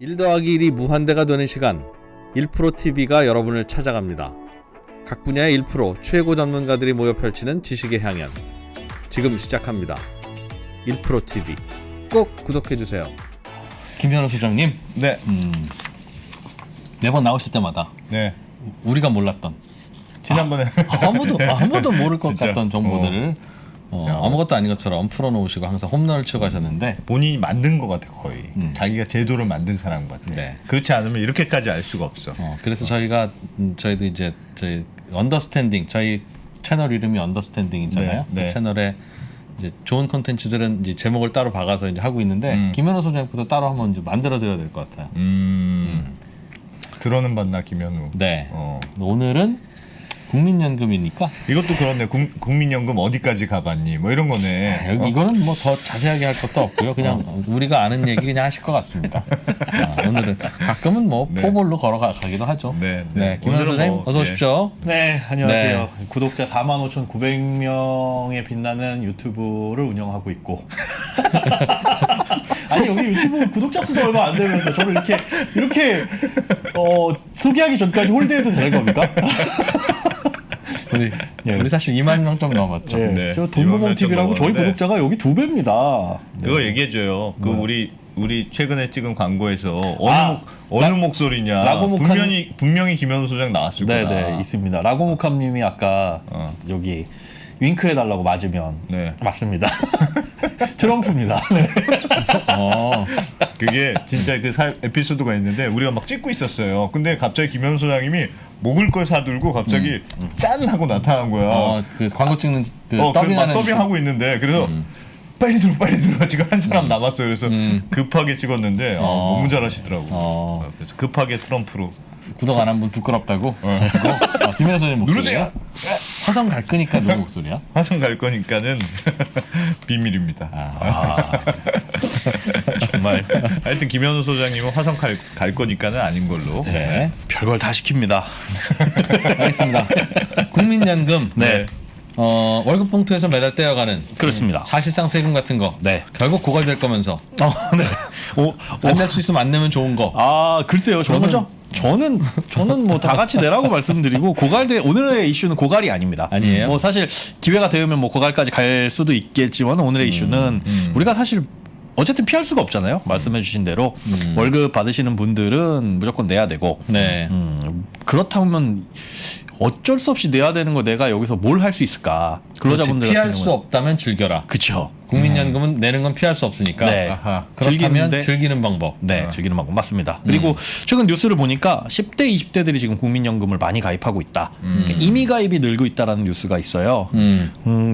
1 더하기 1이 무한대가 되는 시간 1프로TV가 여러분을 찾아갑니다. 각 분야의 1프로 최고 전문가들이 모여 펼치는 지식의 향연 지금 시작합니다. 1프로TV 꼭 구독해주세요. 김현우 소장님, 네. 매번 나오실 때마다 네. 우리가 몰랐던 지난번에 아무도 모를 것 진짜. 같던 정보들을 아무것도 아닌 것처럼 풀어놓으시고 항상 홈런을 치고 가셨는데 본인이 만든 것 같아 거의. 자기가 제도를 만든 사람 같아. 네. 그렇지 않으면 이렇게까지 알 수가 없어. 그래서 저희도 이제 저희 언더스탠딩 저희 채널 이름이 언더스탠딩이잖아요. 네, 네. 그 채널에 이제 좋은 콘텐츠들은 이제 제목을 따로 박아서 이제 하고 있는데 김현우 소장님부터 따로 한번 이제 만들어드려야 될 것 같아요. 들어는 봤나 김현우. 네. 오늘은 국민연금이니까 이것도 그렇네. 국민연금 어디까지 가봤니? 뭐 이런 거네. 여기 이거는 뭐 더 자세하게 할 것도 없고요. 그냥 우리가 아는 얘기 그냥 하실 것 같습니다. 오늘은 가끔은 뭐 네. 포볼로 걸어가기도 하죠. 네, 네. 네. 김현우 오늘은 소장님 뭐, 어서 오십시오. 네, 안녕하세요. 구독자 45,900명에 빛나는 유튜브를 운영하고 있고. 아니 여기 유튜브 구독자 수가 얼마 안 되면서 저를 이렇게 소개하기 전까지 홀드해도 되는 겁니까? 우리 사실 2만 명 좀 넘었죠. 네, 네. 저 동구멍 TV라고 저희 넘었는데. 구독자가 여기 2배입니다. 그거 얘기해줘요. 그 우리 최근에 찍은 광고에서 아, 어느 목소리냐. 라고목한- 분명히 김현우 소장 나왔을 거다. 네, 있습니다. 라고무캄님이 아까 여기 윙크 해달라고 맞으면 네. 맞습니다. 트럼프입니다. 네. 그게 진짜 그 에피소드가 있는데 우리가 막 찍고 있었어요. 근데 갑자기 김현우 소장님이 먹을 걸 사들고 갑자기 짠 하고 나타난 거야. 그 광고 찍는 그 막 더빙하는 더빙하고 있는데 그래서 빨리 들어 지금 한 사람 남았어요. 그래서 급하게 찍었는데 너무 잘하시더라고. 그래서 급하게 트럼프로 구독 안 한 분 부끄럽다고. 김현우 소장님 목소리야? 누르세요. 화성 갈 거니까 누구 목소리야? 화성 갈 거니까는 비밀입니다. 정말 하여튼 김현우 소장님은 화성 갈 거니까는 아닌 걸로. 네. 별걸 다 시킵니다. 알겠습니다. 국민연금. 네. 월급 봉투에서 매달 떼어가는 그렇습니다. 사실상 세금 같은 거. 네. 결국 고갈될 거면서 네. 안 낼 수 있으면 안 내면 좋은 거. 글쎄요. 그런 거죠? 저는 뭐 다 같이 내라고 말씀드리고 오늘의 이슈는 고갈이 아닙니다. 아니에요? 뭐 사실 기회가 되면 뭐 고갈까지 갈 수도 있겠지만 오늘의 이슈는 우리가 사실 어쨌든 피할 수가 없잖아요. 말씀해주신 대로 월급 받으시는 분들은 무조건 내야 되고. 네. 그렇다면 어쩔 수 없이 내야 되는 거 내가 여기서 뭘 할 수 있을까? 근로자분들 피할 같은 수 경우는. 없다면 즐겨라. 그렇죠. 국민연금은 내는 건 피할 수 없으니까. 네. 아하. 그렇다면 즐기는데- 즐기는 방법. 네, 즐기는 방법 맞습니다. 그리고 최근 뉴스를 보니까 10대, 20대들이 지금 국민연금을 많이 가입하고 있다. 그러니까 이미 가입이 늘고 있다라는 뉴스가 있어요.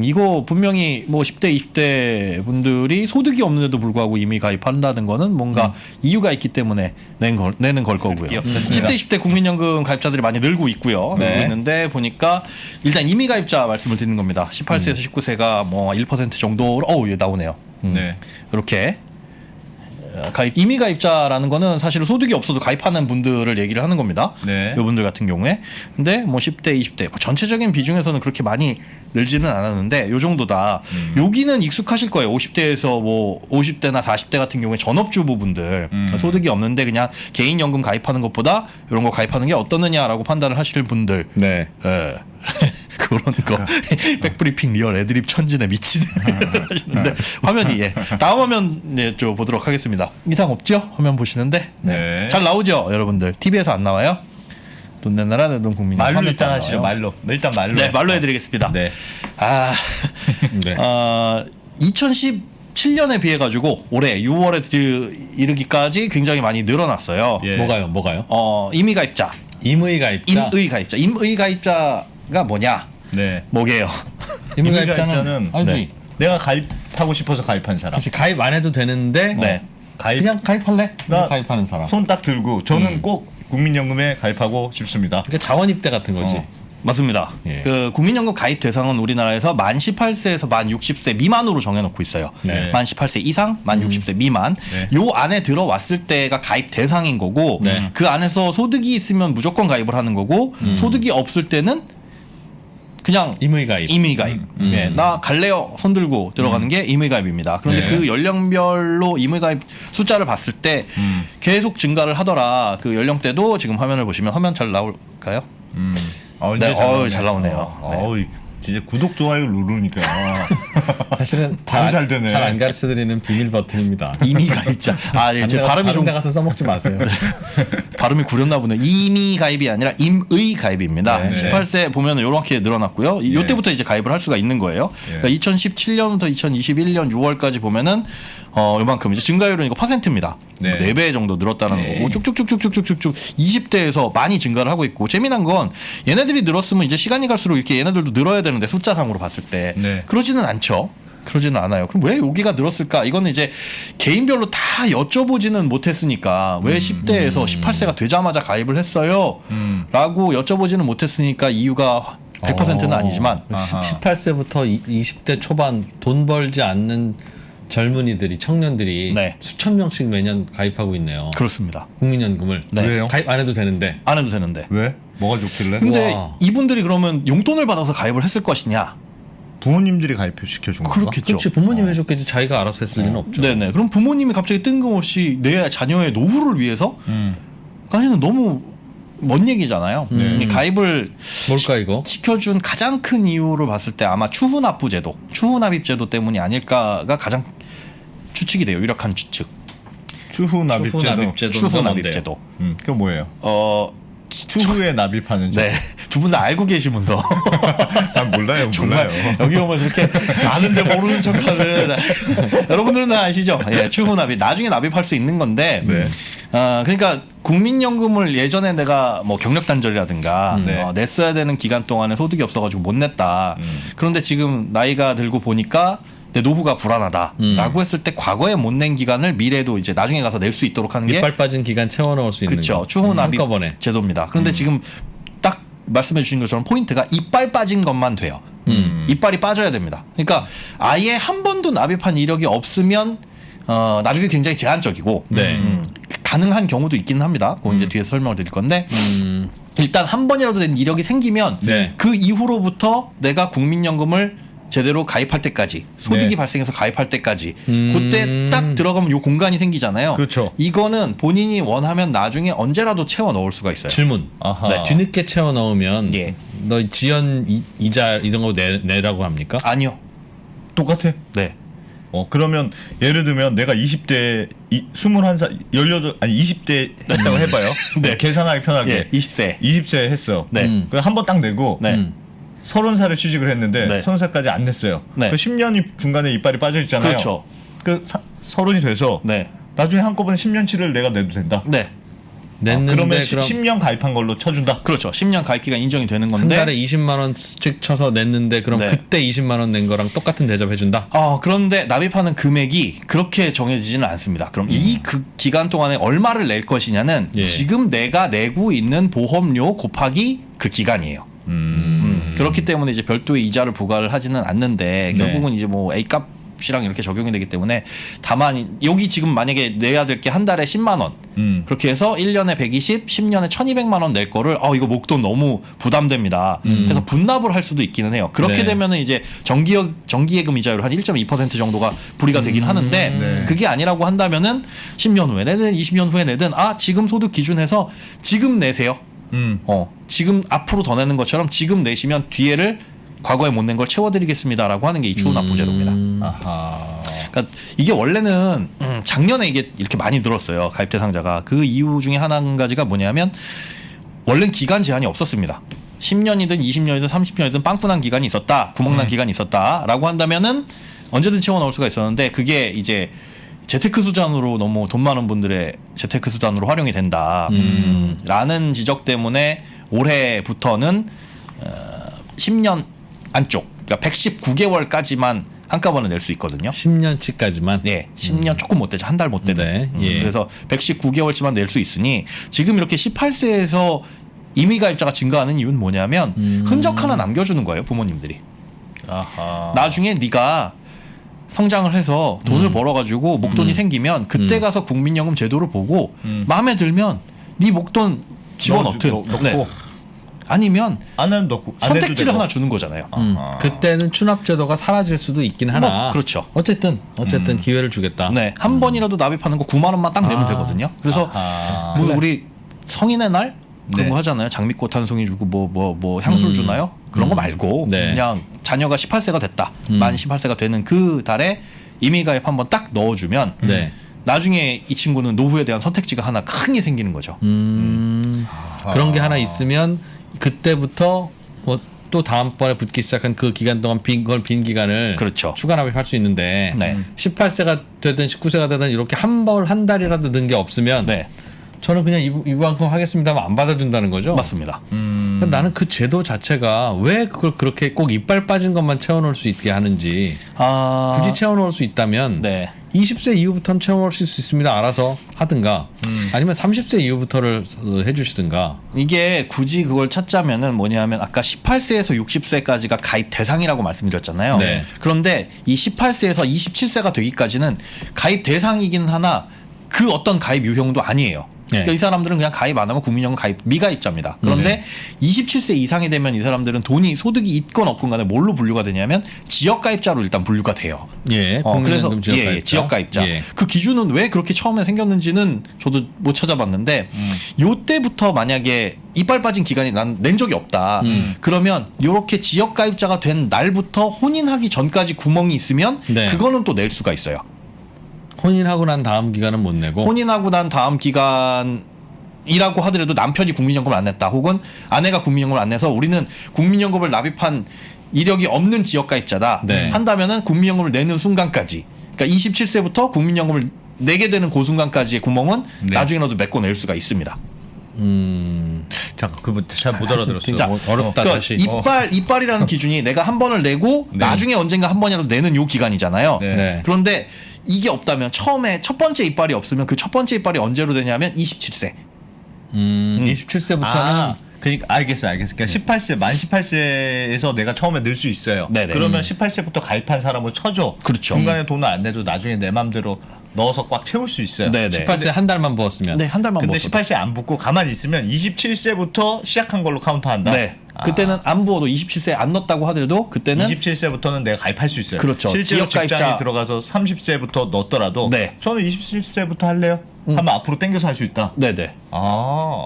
이거 분명히 뭐 10대, 20대 분들이 소득이 없는데도 불구하고 이미 가입한다는 거는 뭔가 이유가 있기 때문에 내는 걸 거고요. 10대, 20대 국민연금 가입자들이 많이 늘고 있고요. 네. 늘고 있는데 보니까 일단 이미 가입자 말씀을 드리는 겁니다. 18세에서 19세가 뭐 1% 정도로 나오네요. 네. 이렇게 이미 가입자라는 거는 사실은 소득이 없어도 가입하는 분들을 얘기를 하는 겁니다. 네. 이분들 같은 경우에. 근데 뭐 10대, 20대 뭐 전체적인 비중에서는 그렇게 많이 늘지는 않았는데 요 정도다. 여기는 익숙하실 거예요. 50대에서 뭐 50대나 40대 같은 경우에 전업주부분들 소득이 없는데 그냥 개인연금 가입하는 것보다 이런 거 가입하는 게 어떠느냐라고 판단을 하실 분들. 네. 예. 그런 거 백브리핑 리얼 애드립 천진에 미치네 하시는데 화면이 다음 화면 좀 보도록 하겠습니다. 이상 없죠? 화면 보시는데 네. 잘 나오죠, 여러분들. TV에서 안 나와요? 돈 내놔라 내 돈 국민. 말로 일단 하시죠. 말로. 일단 말로. 네, 말로 해드리겠습니다. 네. 네. 2017년에 비해 가지고 올해 6월에 이르기까지 굉장히 많이 늘어났어요. 예. 뭐가요? 이미 가입자, 임의 가입자. 임의 가입자가 뭐냐? 네. 뭐게요? 임의 임의 가입자는 가입자는 알지. 네. 내가 가입하고 싶어서 가입한 사람. 그렇지. 가입 안 해도 되는데 네. 가입 그냥 가입할래? 나- 가입하는 사람. 손 딱 들고 저는 꼭 국민연금에 가입하고 싶습니다. 그러니까 자원 입대 같은 거지. 맞습니다. 예. 그 국민연금 가입 대상은 우리나라에서 만 18세에서 만 60세 미만으로 정해놓고 있어요. 네. 만 18세 이상, 만 60세 미만. 네. 요 안에 들어왔을 때가 가입 대상인 거고 네. 그 안에서 소득이 있으면 무조건 가입을 하는 거고 소득이 없을 때는 그냥 임의가입. 임의가입. 예, 나 갈래요 손 들고 들어가는 게 임의가입입니다. 그런데 네. 그 연령별로 임의가입 숫자를 봤을 때 계속 증가를 하더라. 그 연령대도 지금 화면을 보시면 화면 잘 나올까요? 이제 네, 잘 나오네요. 네. 어우, 진짜 구독 좋아요 누르니까 사실은 바로 잘 되네. 잘 안 가르쳐드리는 비밀 버튼입니다. 임의가입자. 아, 예, 제 발음이 다른 좀 데 가서 써먹지 마세요. 발음이 구렸나 보네요. 임의가입이 아니라 임의가입입니다. 네. 18세 보면 이렇게 늘어났고요. 이때부터 이제 가입을 할 수가 있는 거예요. 그러니까 2017년부터 2021년 6월까지 보면은 요만큼 이제 증가율은 이거 퍼센트입니다. 네. 4배 정도 늘었다는 네. 거고 쭉쭉쭉쭉쭉쭉쭉 20대에서 많이 증가를 하고 있고 재미난 건 얘네들이 늘었으면 이제 시간이 갈수록 이렇게 얘네들도 늘어야 되는데 숫자상으로 봤을 때 네. 그러지는 않죠. 그러지는 않아요. 그럼 왜 여기가 늘었을까? 이거는 이제 개인별로 다 여쭤보지는 못했으니까 왜 10대에서 18세가 되자마자 가입을 했어요? 라고 여쭤보지는 못했으니까 이유가 100%는 아니지만 18세부터 20대 초반 돈 벌지 않는 젊은이들이 청년들이 네. 수천 명씩 매년 가입하고 있네요. 그렇습니다. 국민연금을 네. 왜요? 가입 안 해도 되는데. 안 해도 되는데. 왜? 뭐가 좋길래? 근데 와. 이분들이 그러면 용돈을 받아서 가입을 했을 것이냐? 부모님들이 가입시켜 준 건가? 그렇겠죠. 그렇지 부모님 해줬겠지 자기가 알아서 했을 리는 없죠. 네네. 그럼 부모님이 갑자기 뜬금없이 내 자녀의 노후를 위해서? 아니는 너무 먼 얘기잖아요. 가입을 뭘까 이거? 시켜준 가장 큰 이유를 봤을 때 아마 추후납부 제도, 추후납입 제도 때문이 아닐까가 가장 추측이 돼요. 유력한 추측. 추후 납입제도. 추후납입 제도. 그게 뭐예요? 추후에 납입하는 제. 네. 두 분 다 알고 계시면서 난 몰라요, 정말 몰라요. 여기 오면 이렇게 아는데 모르는 척하는 여러분들은 다 아시죠? 예, 추후 납입 나중에 납입할 수 있는 건데. 네. 그러니까 국민연금을 예전에 내가 뭐 경력 단절이라든가 네. 냈어야 되는 기간 동안에 소득이 없어가지고 못 냈다. 그런데 지금 나이가 들고 보니까 내 노후가 불안하다라고 했을 때 과거에 못 낸 기간을 미래도 이제 나중에 가서 낼 수 있도록 하는 게 이빨 빠진 기간 채워 넣을 수 있는 그렇죠. 거. 추후 납입 한꺼번에. 제도입니다. 그런데 지금 딱 말씀해 주신 것처럼 포인트가 이빨 빠진 것만 돼요. 이빨이 빠져야 됩니다. 그러니까 아예 한 번도 납입한 이력이 없으면 납입이 굉장히 제한적이고 네. 가능한 경우도 있기는 합니다. 그거 이제 뒤에서 설명을 드릴 건데 일단 한 번이라도 된 이력이 생기면 네. 그 이후로부터 내가 국민연금을 제대로 가입할 때까지 소득이 네. 발생해서 가입할 때까지 그때 딱 들어가면 요 공간이 생기잖아요. 그렇죠. 이거는 본인이 원하면 나중에 언제라도 채워 넣을 수가 있어요. 질문. 아하. 네. 뒤늦게 채워 넣으면 예. 너 지연 이자 이런 거 내라고 합니까? 아니요. 똑같아. 네. 그러면 예를 들면 내가 20대 21살 20대 했다고 해봐요. 네. 계산하기 편하게. 예. 20세. 20세 했어. 네. 그럼 한 번 딱 내고 네. 30살에 취직을 했는데 네. 30살까지 안 냈어요. 네. 그 10년이 중간에 이빨이 빠져 있잖아요. 그렇죠. 그 30이 돼서 네. 나중에 한꺼번에 10년치를 내가 내도 된다. 네. 냈는데 그러면 그럼 10년 가입한 걸로 쳐준다. 그렇죠. 10년 가입 기간 인정이 되는 한 건데 달에 20만 원씩 쳐서 냈는데 그럼 네. 그때 20만 원 낸 거랑 똑같은 대접 해준다. 그런데 납입하는 금액이 그렇게 정해지지는 않습니다. 그럼 이 그 기간 동안에 얼마를 낼 것이냐는 예. 지금 내가 내고 있는 보험료 곱하기 그 기간이에요. 그렇기 때문에 이제 별도의 이자를 부과를 하지는 않는데 네. 결국은 이제 뭐 A값이랑 이렇게 적용이 되기 때문에 다만 여기 지금 만약에 내야 될 게 한 달에 10만 원 그렇게 해서 1년에 120, 10년에 1200만 원 낼 거를 이거 목돈 너무 부담됩니다. 해서 분납을 할 수도 있기는 해요. 그렇게 네. 되면은 이제 정기예금 이자율 한 1.2% 정도가 불이가 되긴 하는데 네. 그게 아니라고 한다면은 10년 후에 내든 20년 후에 내든 지금 소득 기준에서 지금 내세요. 지금 앞으로 더 내는 것처럼 지금 내시면 뒤에를 과거에 못 낸 걸 채워드리겠습니다라고 하는 게 이 추후납부제도입니다. 아하. 그러니까 이게 원래는 작년에 이게 이렇게 많이 늘었어요. 가입 대상자가. 그 이유 중에 한 가지가 뭐냐면 원래는 기간 제한이 없었습니다. 10년이든 20년이든 30년이든 빵꾸난 기간이 있었다. 구멍난 기간이 있었다라고 한다면은 언제든 채워 넣을 수가 있었는데 그게 이제 재테크 수단으로 너무 돈 많은 분들의 재테크 수단으로 활용이 된다. 라는 지적 때문에 올해부터는 10년 안쪽, 그러니까 119개월까지만 한꺼번에 낼 수 있거든요. 10년치까지만. 네, 10년 조금 못 되죠. 한 달 못 되는. 네, 예. 그래서 119개월치만 낼 수 있으니 지금 이렇게 18세에서 임의가입자가 증가하는 이유는 뭐냐면 흔적 하나 남겨주는 거예요, 부모님들이. 아하. 나중에 네가 성장을 해서 돈을 벌어가지고 목돈이 생기면 그때 가서 국민연금 제도를 보고 마음에 들면 네 목돈 집어넣든 넣고. 네. 아니면 안 해도 넣고 안 해도 선택지를 되고. 하나 주는 거잖아요. 그때는 추납제도가 사라질 수도 있긴 하나. 뭐, 그렇죠. 어쨌든 기회를 주겠다. 네, 한 번이라도 납입하는 거 9만 원만 딱 내면 되거든요. 그래서 뭐 우리 성인의 날 그런 네. 거 하잖아요. 장미꽃 한 송이 주고 뭐 향수를 주나요? 그런 거 말고 네. 그냥 자녀가 18세가 됐다. 만 18세가 되는 그 달에 임의가입 한번 딱 넣어주면 네. 나중에 이 친구는 노후에 대한 선택지가 하나 큰 게 생기는 거죠. 그런 게 하나 있으면 그때부터 뭐 또 다음번에 붙기 시작한 그 기간 동안 빈 기간을 그렇죠. 추가 납입할 수 있는데 네. 18세가 되든 19세가 되든 이렇게 한 달이라도 는 게 없으면 네, 저는 그냥 이만큼 하겠습니다만 안 받아준다는 거죠. 맞습니다. 그러니까 나는 그 제도 자체가 왜 그걸 그렇게 꼭 이빨 빠진 것만 채워놓을 수 있게 하는지 굳이 채워놓을 수 있다면 네. 20세 이후부터는 채워놓을 수 있습니다. 알아서 하든가 아니면 30세 이후부터를 해주시든가. 이게 굳이 그걸 찾자면은 뭐냐면 아까 18세에서 60세까지가 가입 대상이라고 말씀드렸잖아요. 네. 그런데 이 18세에서 27세가 되기까지는 가입 대상이긴 하나 그 어떤 가입 유형도 아니에요. 네. 그러니까 이 사람들은 그냥 가입 안 하면 국민연금 가입 미가입자입니다. 그런데 27세 이상이 되면 이 사람들은 돈이 소득이 있건 없건 간에 뭘로 분류가 되냐면 지역가입자로 일단 분류가 돼요. 예, 그래서 국민연금 지역가입자. 예, 지역가입자. 예. 그 기준은 왜 그렇게 처음에 생겼는지는 저도 못 찾아봤는데 요때부터 만약에 이빨 빠진 기간이 난 낸 적이 없다. 그러면 요렇게 지역가입자가 된 날부터 혼인하기 전까지 구멍이 있으면 네. 그거는 또 낼 수가 있어요. 혼인하고 난 다음 기간은 못 내고. 혼인하고 난 다음 기간이라고 하더라도 남편이 국민연금을 안 냈다. 혹은 아내가 국민연금을 안 내서 우리는 국민연금을 납입한 이력이 없는 지역가입자다. 네. 한다면은 국민연금을 내는 순간까지. 그러니까 27세부터 국민연금을 내게 되는 그 순간까지의 구멍은 네. 나중에라도 메꿔 낼 수가 있습니다. 잠깐 그거 잘 못 알아들었어. 진짜 어렵다 그러니까 다시. 이빨이라는 기준이 내가 한 번을 내고 네. 나중에 언젠가 한 번이라도 내는 요 기간이잖아요. 네. 네. 그런데 이게 없다면 처음에 첫 번째 이빨이 없으면 그 첫 번째 이빨이 언제로 되냐면 27세. 27세부터는 그러니까 알겠어. 그러니까 18세 만 18세에서 내가 처음에 넣을 수 있어요. 네네. 그러면 18세부터 가입한 사람을 쳐줘. 그렇죠. 중간에 돈을 안 내도 나중에 내 맘대로 넣어서 꽉 채울 수 있어요. 네네. 18세 한 달만 부었으면. 네, 한 달만 근데 먹어도. 18세 안 붙고 가만히 있으면 27세부터 시작한 걸로 카운트한다. 네. 그때는 안 부어도 27세 안 넣었다고 하더라도 그때는 27세부터는 내가 가입할 수 있어요. 그렇죠. 실제로 지역가입자- 직장에 들어가서 30세부터 넣었더라도 네. 저는 27세부터 할래요. 하면 앞으로 당겨서 할 수 있다. 네네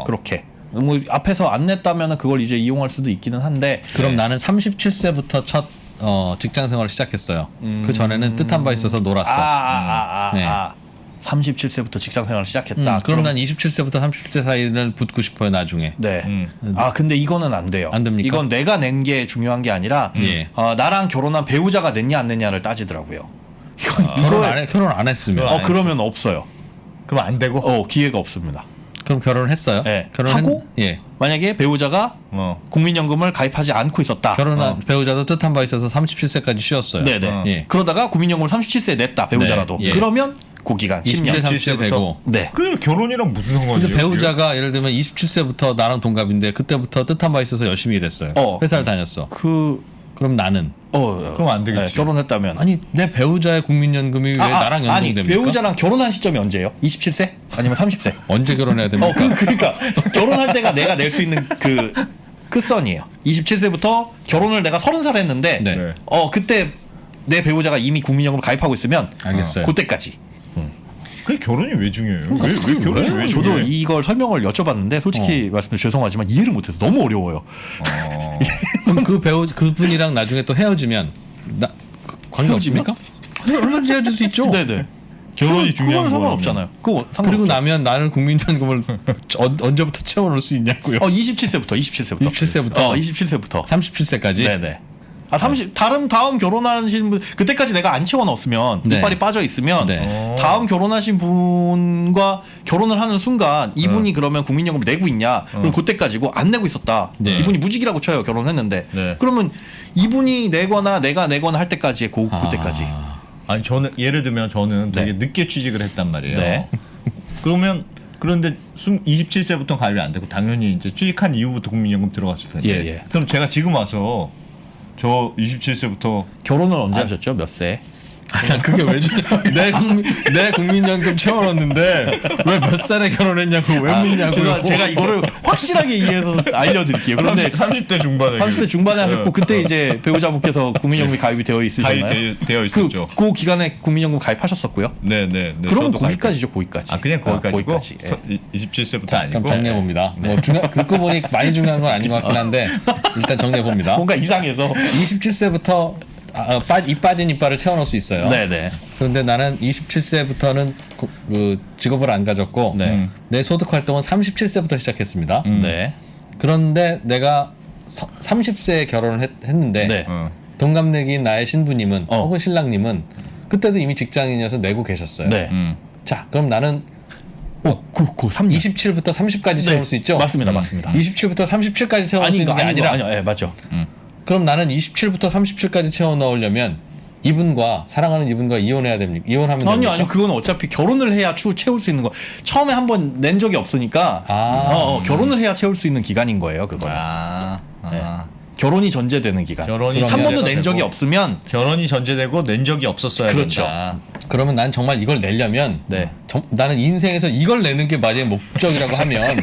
그렇게 뭐 앞에서 안 냈다면 그걸 이제 이용할 수도 있기는 한데 그럼 나는 37세부터 첫 직장 생활을 시작했어요. 그 전에는 뜻한 바 있어서 놀았어. 네. 37세부터 직장 생활을 시작했다. 그럼 난 27세부터 30세 사이를 붙고 싶어요. 나중에. 네. 근데 이거는 안 돼요. 안 됩니까? 이건 내가 낸 게 중요한 게 아니라 예. 나랑 결혼한 배우자가 냈냐 안 냈냐를 따지더라고요. 결혼 안 했으면. 안 그러면 없어요. 그럼 안 되고. 기회가 없습니다. 그럼 결혼을 했어요. 네. 결혼했- 하고? 예. 만약에 배우자가 어. 국민연금을 가입하지 않고 있었다. 결혼한 배우자도 뜻한 바 있어서 37세까지 쉬었어요. 네네. 예. 그러다가 국민연금을 37세에 냈다 배우자라도. 네, 예. 그러면 그 기간 27세, 10년. 30세 되고. 네. 그 결혼이랑 무슨 상관이에요? 근데 배우자가 예를 들면 27세부터 나랑 동갑인데 그때부터 뜻한 바 있어서 열심히 일했어요. 회사를 다녔어. 그럼 나는 그럼 안 되겠지. 결혼했다면. 아니 내 배우자의 국민연금이 왜 나랑 아니 연동됩니까? 배우자랑 결혼한 시점이 언제예요? 27세? 아니면 30세? 언제 결혼해야 됩니까? 그러니까 결혼할 때가 내가 낼 수 있는 그 끝선이에요. 27세부터 결혼을 내가 30살 했는데 네. 네. 그때 내 배우자가 이미 국민연금을 가입하고 있으면 알겠어요. 그때까지. 그 결혼이 왜 중요해요? 왜 결혼이 왜 저도 중요해? 이걸 설명을 여쭤봤는데 솔직히 말씀드려 죄송하지만 이해를 못해서 너무 어려워요. 그럼 그분이랑 나중에 또 헤어지면 관계 헤어지면? 없습니까? 얼마든지 헤어질 수 있죠. 네네. 결혼이 중요한 그건 상관없잖아요. 그거 그리고 상관없죠. 나면 나는 국민연금을 언제부터 채워놓을 수 있냐고요. 27세부터 27세부터? 27세부터 37세까지. 네네. 다음 결혼하신 분 그때까지 내가 안 채워 넣었으면 네. 이빨이 빠져 있으면 네. 다음 결혼하신 분과 결혼을 하는 순간 이분이 그러면 국민연금을 내고 있냐? 그럼 그때까지고 안 내고 있었다. 네. 이분이 무직이라고 쳐요. 결혼했는데. 네. 그러면 이분이 내거나 내가 내거나 할 때까지의 그때까지. 아니 저는 예를 들면 저는 되게 네. 늦게 취직을 했단 말이에요. 네. 그런데 27세부터 가입이 안 되고 당연히 이제 취직한 이후부터 국민연금 들어갔을 텐데. 예, 예. 그럼 제가 지금 와서 저 27세부터 결혼을 언제 하셨죠? 몇 세? 난 그게 왜 중요해? 내 국민연금 채워놨는데 왜 몇 살에 결혼했냐고 왜 묻냐고. 제가 이거를 확실하게 이해해서 알려드릴게요. 그런데 30대 중반에 30대 중반에 하셨고 그때 이제 배우자분께서 국민연금이 가입이 되어 있으셨나요? 되어 있었죠. 그 기간에 국민연금 가입하셨었고요? 네네. 그러면 거기까지죠, 거기까지. 아 그냥 거기까지고? 거기까지. 예. 27세부터 그럼 아니고. 정리해 봅니다. 뭐 듣고 보니 많이 중요한 건 아닌 것 같긴 한데 일단 정리해 봅니다. 뭔가 이상해서. 27세부터 빠진 이빨을 채워넣을 수 있어요. 네네. 그런데 나는 27세부터는 그 직업을 안 가졌고 네. 내 소득 활동은 37세부터 시작했습니다. 네. 그런데 내가 30세에 결혼을 했는데 네. 동갑내기인 나의 신부님은 혹은 신랑님은 그때도 이미 직장인이어서 내고 계셨어요. 네. 자, 그럼 나는 그 3년. 27부터 30까지 채울 수 있죠? 맞습니다, 맞습니다. 27부터 37까지 채울 수 있는 게 아니라 아니요, 예, 맞죠. 그럼 나는 27부터 37까지 채워 넣으려면 이분과 사랑하는 이분과 이혼해야 됩니까? 이혼하면 됩니까? 아니요, 그건 어차피 결혼을 해야 채울 수 있는 거. 처음에 한번 낸 적이 없으니까 결혼을 해야 채울 수 있는 기간인 거예요, 그거는. 결혼이 전제되는 기간. 결혼이 한 번도 전제가 낸 적이 되고. 없으면 결혼이 전제되고 낸 적이 없었어야 그렇죠. 된다. 그러면 난 정말 이걸 내려면 네. 나는 인생에서 이걸 내는 게 만약에 목적이라고 하면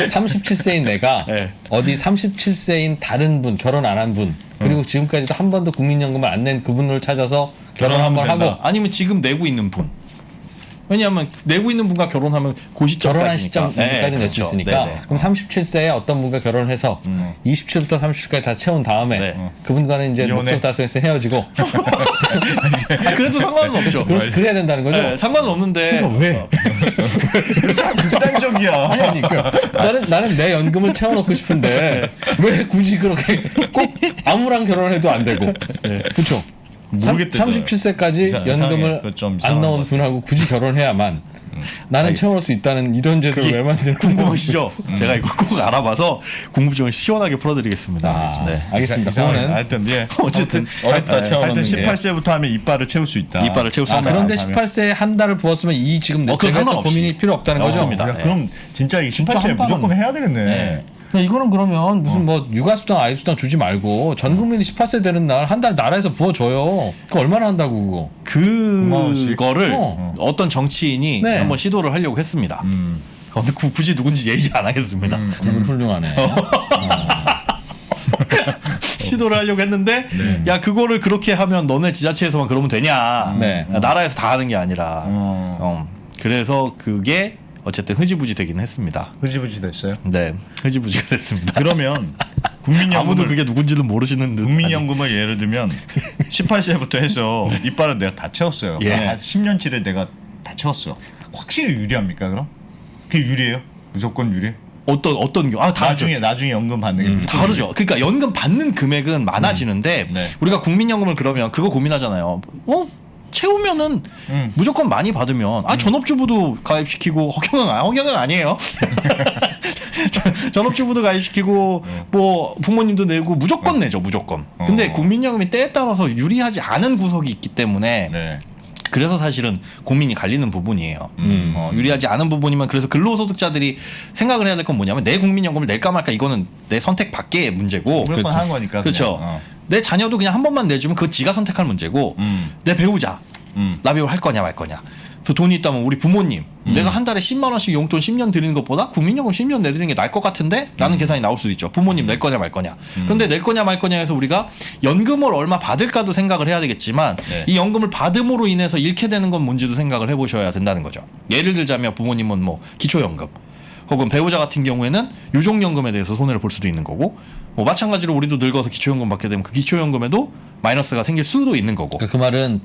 37세인 내가 네. 어디 37세인 다른 분 결혼 안 한 분 그리고 지금까지도 한 번도 국민연금을 안 낸 그분을 찾아서 결혼 한번 결혼하면 하고 아니면 지금 내고 있는 분. 왜냐하면 내고 있는 분과 결혼하면 그 시점까지니까. 결혼한 시점까지 낼 수 그렇죠. 있으니까 네네. 그럼 37세에 어떤 분과 결혼을 해서 27부터 30까지 다 채운 다음에 네. 그분과는 이제 이혼해? 목적 달성해서 헤어지고 그래도 상관은 없죠. 그래야 된다는 거죠. 네, 상관은 없는데 그러니까 왜? 극단적이야. 아니, 나는 내 연금을 채워놓고 싶은데 왜 굳이 그렇게 꼭 아무랑 결혼해도 안 되고 그렇죠? 모르겠대요. 37세까지 연금을 그거 좀 안 이상한 넣은 것 분하고 굳이 결혼해야만 나는 채워놓을 수 있다는 이런 제도를 왜 만드는 궁금하시죠? 제가 이걸 꼭 알아봐서 궁금증을 시원하게 풀어드리겠습니다. 아, 네. 알겠습니다. 이상하네. 그거는 하여튼 예. 어쨌든 어렵다 채워넣는 게. 18세부터 하면 이빨을 채울 수 있다. 이빨을 채울 수 있다. 그런데 18세에 한 달을 부었으면 이 지금 그건 내가 했던 상관없이. 고민이 필요 없다는 거죠. 없습니다. 야, 그럼 진짜 이 18세에 한 방은- 무조건 해야 되겠네. 네. 근데 이거는 그러면 무슨 뭐 육아수당 아이수당 주지 말고 전 국민이 18세 되는 날 한 달 나라에서 부어줘요. 그거 얼마나 한다고 그거. 원씩. 그거를 어떤 정치인이 네. 한번 시도를 하려고 했습니다. 굳이 누군지 얘기 안 하겠습니다. 이분 훌륭하네. 시도를 하려고 했는데 야 그거를 그렇게 하면 너네 지자체에서만 그러면 되냐? 네. 나라에서 다 하는 게 아니라 그래서 그게 어쨌든 흐지부지 되긴 했습니다. 흐지부지 됐어요. 네, 흐지부지가 됐습니다. 그러면 아무도 국민연금을 그게 누군지도 모르시는 듯. 국민연금을 예를 들면 18세부터 해서 이빨을 내가 다 채웠어요. 예. 한 10년치를 내가 다 채웠어. 확실히 유리합니까 그럼? 그게 유리해요? 무조건 유리해? 어떤 경우 다르죠. 나중에 연금 받는 게 무조건 다르죠. 그러니까 연금 받는 금액은 많아지는데 네. 우리가 국민연금을 그러면 그거 고민하잖아요. 채우면은 무조건 많이 받으면 전업주부도 가입시키고 허경영 아니에요. 전업주부도 가입시키고 뭐 부모님도 내고 무조건 내죠 무조건. 근데 국민연금이 때에 따라서 유리하지 않은 구석이 있기 때문에 네. 그래서 사실은 고민이 갈리는 부분이에요. 유리하지 않은 부분이면 그래서 근로소득자들이 생각을 해야 될 건 뭐냐면 내 국민연금을 낼까 말까 이거는 내 선택 밖의 문제고 무조건 하는 거니까. 그렇죠. 그냥. 내 자녀도 그냥 한 번만 내주면 그거 지가 선택할 문제고 내 배우자 납입을 할 거냐 말 거냐. 그래서 돈이 있다면 우리 부모님 내가 한 달에 10만 원씩 용돈 10년 드리는 것보다 국민연금 10년 내드리는 게 나을 것 같은데 라는 계산이 나올 수도 있죠. 부모님 낼 거냐 말 거냐. 그런데 낼 거냐 말 거냐 해서 우리가 연금을 얼마 받을까도 생각을 해야 되겠지만 네. 이 연금을 받음으로 인해서 잃게 되는 건 뭔지도 생각을 해보셔야 된다는 거죠. 예를 들자면 부모님은 뭐 기초연금 혹은 배우자 같은 경우에는 유족연금에 대해서 손해를 볼 수도 있는 거고 뭐 마찬가지로 우리도 늙어서 기초연금 받게 되면 그 기초연금에도 마이너스가 생길 수도 있는 거고. 그러니까 그 말은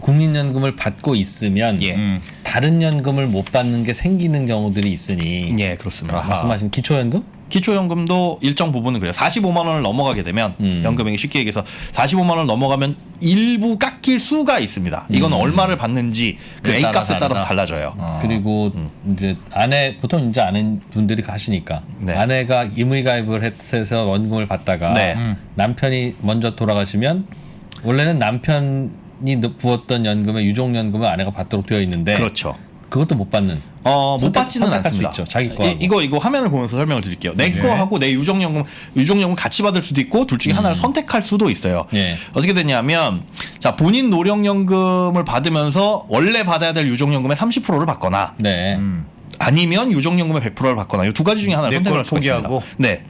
국민연금을 받고 있으면 예. 다른 연금을 못 받는 게 생기는 경우들이 있으니 예, 그렇습니다. 말씀하신 기초연금? 기초연금도 일정 부분은 그래요. 45만 원을 넘어가게 되면 연금액이 쉽게 얘기해서 45만 원을 넘어가면 일부 깎일 수가 있습니다. 이건 얼마를 받는지 그 A 값에 따라서 달라져요. 그리고 이제 보통 이제 아는 분들이 가시니까 네. 아내가 임의가입을 해서 원금을 받다가 네. 남편이 먼저 돌아가시면 원래는 남편이 부었던 연금에 유족연금을 아내가 받도록 되어 있는데 그렇죠. 그것도 못 받는. 못 받지는 선택할 수 않습니다. 있죠. 자기 거. 이거 화면을 보면서 설명을 드릴게요. 내 거하고 내 유족연금 같이 받을 수도 있고 둘 중에 하나를 선택할 수도 있어요. 예. 어떻게 되냐면 자, 본인 노령연금을 받으면서 원래 받아야 될 유족연금의 30%를 받거나 네. 아니면 유족연금의 100%를 받거나 이 두 가지 중에 하나를 내 선택할 걸 수가 포기하고? 있습니다. 네.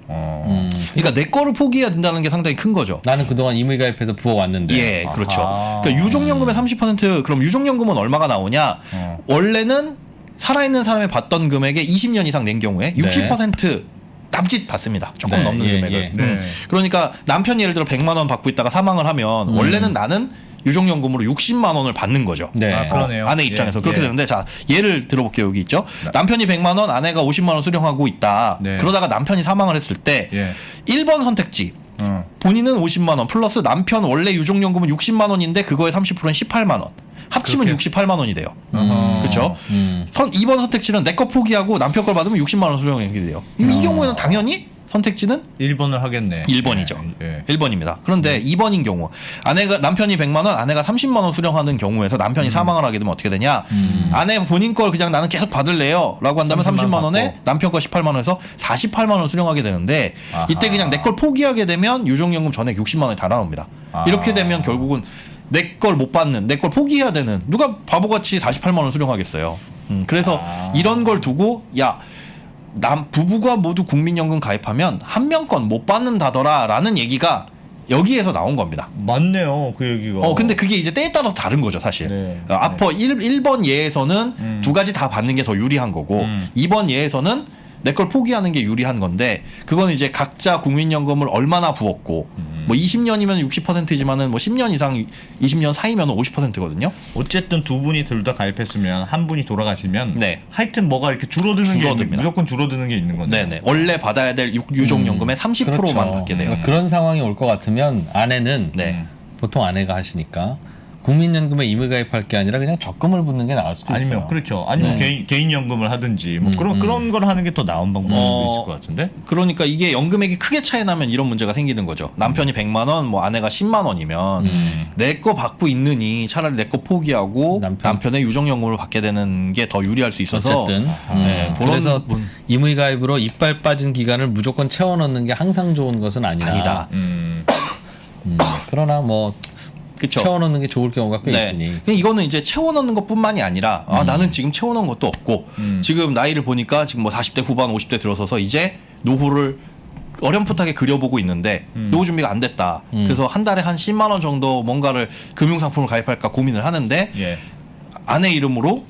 그러니까 내 거를 포기해야 된다는 게 상당히 큰 거죠. 나는 그동안 임의가입해서 부어왔는데. 예, 그렇죠. 아하. 그러니까 유족연금의 30% 그럼 유족연금은 얼마가 나오냐? 원래는 살아있는 사람이 받던 금액의 20년 이상 낸 경우에 60% 남짓 받습니다. 조금 네, 넘는 예, 금액을. 예. 네. 그러니까 남편이 예를 들어 100만 원 받고 있다가 사망을 하면 원래는 나는 유족연금으로 60만 원을 받는 거죠. 네. 아, 그러네요. 아내 입장에서 예, 그렇게 예. 되는데 자 예를 들어볼게요. 여기 있죠. 남편이 100만 원, 아내가 50만 원 수령하고 있다. 네. 그러다가 남편이 사망을 했을 때 예. 1번 선택지 본인은 50만 원 플러스 남편 원래 유족연금은 60만 원인데 그거의 30%는 18만 원. 합치면 그렇게? 68만 원이 돼요. 그렇죠? 2번 선택지는 내 거 포기하고 남편 걸 받으면 60만 원 수령하게 돼요. 이 경우에는 당연히 선택지는 1번을 하겠네. 1번이죠. 예. 1번입니다. 그런데 2번인 경우 아내가 남편이 100만 원, 아내가 30만 원 수령하는 경우에서 남편이 사망을 하게 되면 어떻게 되냐? 아내 본인 걸 그냥 나는 계속 받을래요라고 한다면 30만 원에 받고. 남편 거 18만 원에서 48만 원 수령하게 되는데 아하. 이때 그냥 내 걸 포기하게 되면 유족연금 전액 60만 원이 다 나옵니다. 아. 이렇게 되면 결국은 내 걸 못 받는, 내 걸 포기해야 되는 누가 바보같이 48만 원 수령하겠어요. 그래서 이런 걸 두고 야 부부가 모두 국민연금 가입하면 한 명권 못 받는다더라라는 얘기가 여기에서 나온 겁니다. 맞네요. 그 얘기가. 근데 그게 이제 때에 따라서 다른 거죠, 사실. 네. 앞서 1번 예에서는 두 가지 다 받는 게 더 유리한 거고 2번 예에서는 내 걸 포기하는 게 유리한 건데 그건 이제 각자 국민연금을 얼마나 부었고 뭐 20년이면 60%지만은 뭐 10년 이상 20년 사이면 50%거든요. 어쨌든 두 분이 둘 다 가입했으면 한 분이 돌아가시면 네. 하여튼 뭐가 이렇게 줄어드는 게 줄어듭니다. 무조건 줄어드는 게 있는 건데. 네네. 원래 받아야 될 유족연금의 30%만 그렇죠. 받게 돼요. 그러니까 그런 상황이 올 것 같으면 아내는 네. 보통 아내가 하시니까 국민연금에 임의가입할 게 아니라 그냥 적금을 붓는 게 나을 수도 아니면 있어요. 그렇죠. 아니면 개인 연금을 하든지 뭐 그런 걸 하는 게 더 나은 방법일 수도 있을 것 같은데. 그러니까 이게 연금액이 크게 차이 나면 이런 문제가 생기는 거죠. 남편이 100만 원, 뭐 아내가 10만 원이면 내 거 받고 있느니 차라리 내 거 포기하고 남편의 유족연금을 받게 되는 게 더 유리할 수 있어서 어쨌든 그런 그래서 분- 임의가입으로 이빨 빠진 기간을 무조건 채워넣는 게 항상 좋은 것은 아니다. 그러나 뭐 그쵸. 채워넣는 게 좋을 경우가 꽤 네. 있으니. 그냥 이거는 이제 채워넣는 것뿐만이 아니라 나는 지금 채워넣은 것도 없고 지금 나이를 보니까 지금 뭐 40대 후반 50대 들어서서 이제 노후를 어렴풋하게 그려보고 있는데 노후 준비가 안 됐다. 그래서 한 달에 한 10만 원 정도 뭔가를 금융상품을 가입할까 고민을 하는데 예. 아내 이름으로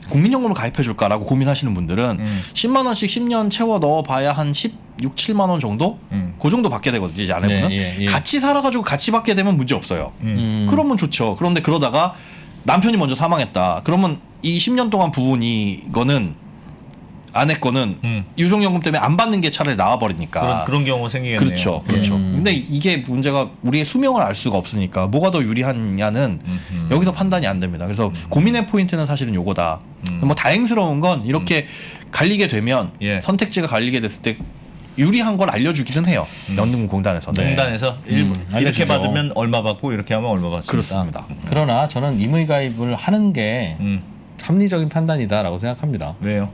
국민연금을 가입해줄까라고 고민하시는 분들은 10만 원씩 10년 채워 넣어봐야 한 16, 7만 원 정도? 그 정도 받게 되거든요. 이제 아내분은. 네, 예. 같이 살아가지고 같이 받게 되면 문제 없어요. 그러면 좋죠. 그런데 그러다가 남편이 먼저 사망했다. 그러면 이 10년 동안 부은 이거는 아내 거는 유족연금 때문에 안 받는 게 차라리 나와버리니까. 그런 경우가 생기겠네요. 그렇죠. 그렇죠. 근데 이게 문제가 우리의 수명을 알 수가 없으니까 뭐가 더 유리하냐는 여기서 판단이 안 됩니다. 그래서 고민의 포인트는 사실은 요거다. 뭐 다행스러운 건 이렇게 갈리게 되면 예. 선택지가 갈리게 됐을 때 유리한 걸 알려주기는 해요. 연금공단에서는. 공단에서 이렇게 알려주죠. 받으면 얼마 받고 이렇게 하면 얼마 받습니다. 그렇습니다. 그러나 저는 임의가입을 하는 게 합리적인 판단이다라고 생각합니다. 왜요?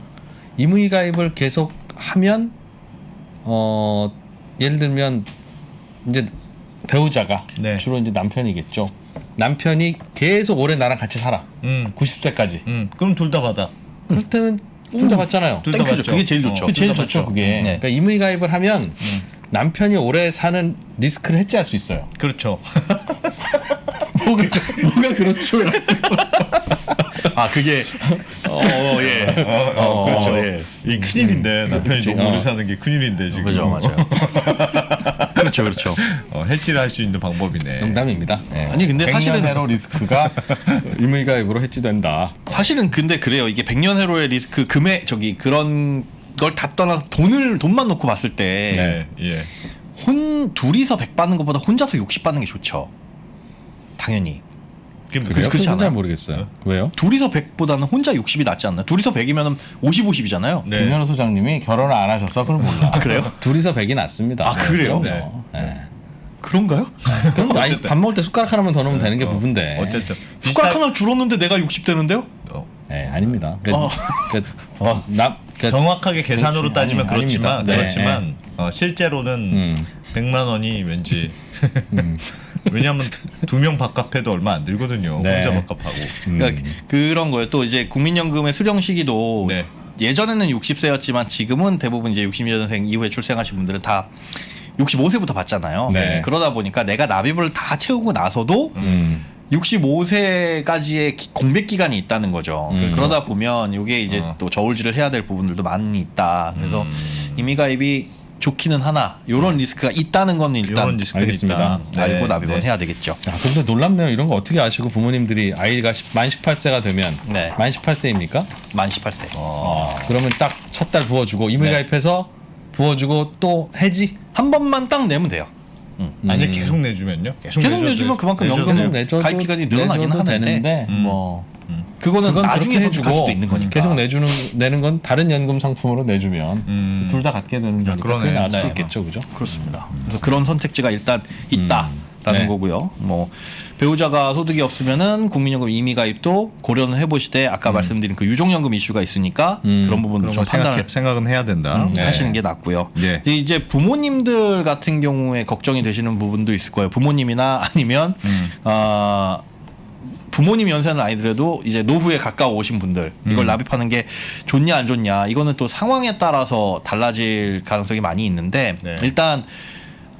임의가입을 계속 하면 예를 들면 이제 배우자가 네. 주로 이제 남편이겠죠. 남편이 계속 오래 나랑 같이 살아. 90세까지. 그럼 둘 다 받아. 그럴 때는 둘 다 받잖아요. 둘 다 땡큐죠. 받죠. 그게 제일 좋죠. 그게 제일 둘다 좋죠. 받죠. 그게. 네. 그러니까 임의가입을 하면 남편이 오래 사는 리스크를 해지할 수 있어요. 그렇죠. 뭐가 그렇죠? 아 그게 예. 그렇죠. 예. 이 큰일인데 남편이 너무 오래 사는 게 큰일인데 지금. 그죠, 맞아요. 그렇죠, 그렇죠. 해지를 할 수 있는 방법이네. 농담입니다. 네. 아니, 근데 100년 사실은- 해로 리스크가 임의가입으로 해지된다. 사실은 근데 그래요. 이게 100년 해로의 리스크 금액 그런 걸 다 떠나서 돈만 놓고 봤을 때 네. 예. 둘이서 100 받는 것보다 혼자서 60 받는 게 좋죠. 당연히. 그게 그래요? 그렇지 그건 잘 않아요? 모르겠어요. 왜요? 둘이서 100보다는 혼자 60이 낫지 않나? 둘이서 100이면 50, 50이잖아요. 네. 김현우 소장님이 결혼을 안 하셔서 그걸 몰라. 그래요? 둘이서 100이 낫습니다. 아, 그래요? 그럼요. 네. 그런가요? 그럼 아니, 밥 먹을 때 숟가락 하나만 더 넣으면 되는 게 부부인데. 어쨌든 숟가락 하나 줄었는데 내가 60 되는데요? 네, 아닙니다. 정확하게 계산으로 그렇지. 따지면 아닙니다. 그렇지만 네. 그렇지만 실제로는 100만 원이 왠지 왜냐하면 2명 밥값해도 얼마 안 들거든요. 네. 혼자 밥값하고. 그러니까 그런 거예요. 또 이제 국민연금의 수령 시기도 네. 예전에는 60세였지만 지금은 대부분 이제 60년생 이후에 출생하신 분들은 다 65세부터 받잖아요. 네. 그러다 보니까 내가 납입을 다 채우고 나서도 65세까지의 공백 기간이 있다는 거죠. 그러다 보면 이게 이제 또 저울질을 해야 될 부분들도 많이 있다. 그래서 임의가입이 좋기는 하나 이런 리스크가 있다는 건 일단 이런 리스크는 알겠습니다. 있다. 알고 네, 납입은 네. 해야 되겠죠. 야, 근데 놀랍네요. 이런 거 어떻게 아시고 부모님들이 아이가 만 18세가 되면 네. 만 18세입니까? 만 18세. 그러면 딱 첫 달 부어주고 임의가입해서 부어주고 또 해지? 한 번만 딱 내면 돼요. 아니 계속 내주면요? 계속 내주면 그만큼 내줘도 연금을 내줘도 가입 기간이 늘어나긴 내줘도 하는데 되는데 뭐 그거는 그건 나중에 그렇게 선택할 수도 있는 거니까. 계속 내는 건 다른 연금 상품으로 내주면 둘 다 갖게 되는 거니까 그러네. 그게 나을 수 네. 있겠죠, 그죠? 그렇습니다. 그래서 그런 선택지가 일단 있다라는 네. 거고요. 뭐 배우자가 소득이 없으면은 국민연금 임의가입도 고려는 해보시되 아까 말씀드린 그 유종연금 이슈가 있으니까 그런 부분도 그런 좀 거 판단을 생각은 해야 된다. 네. 하시는 게 낫고요. 네. 근데 이제 부모님들 같은 경우에 걱정이 되시는 부분도 있을 거예요. 부모님이나 아니면 부모님 연세는 아니더라도 이제 노후에 가까워 오신 분들 이걸 납입하는 게 좋냐 안 좋냐 이거는 또 상황에 따라서 달라질 가능성이 많이 있는데 네. 일단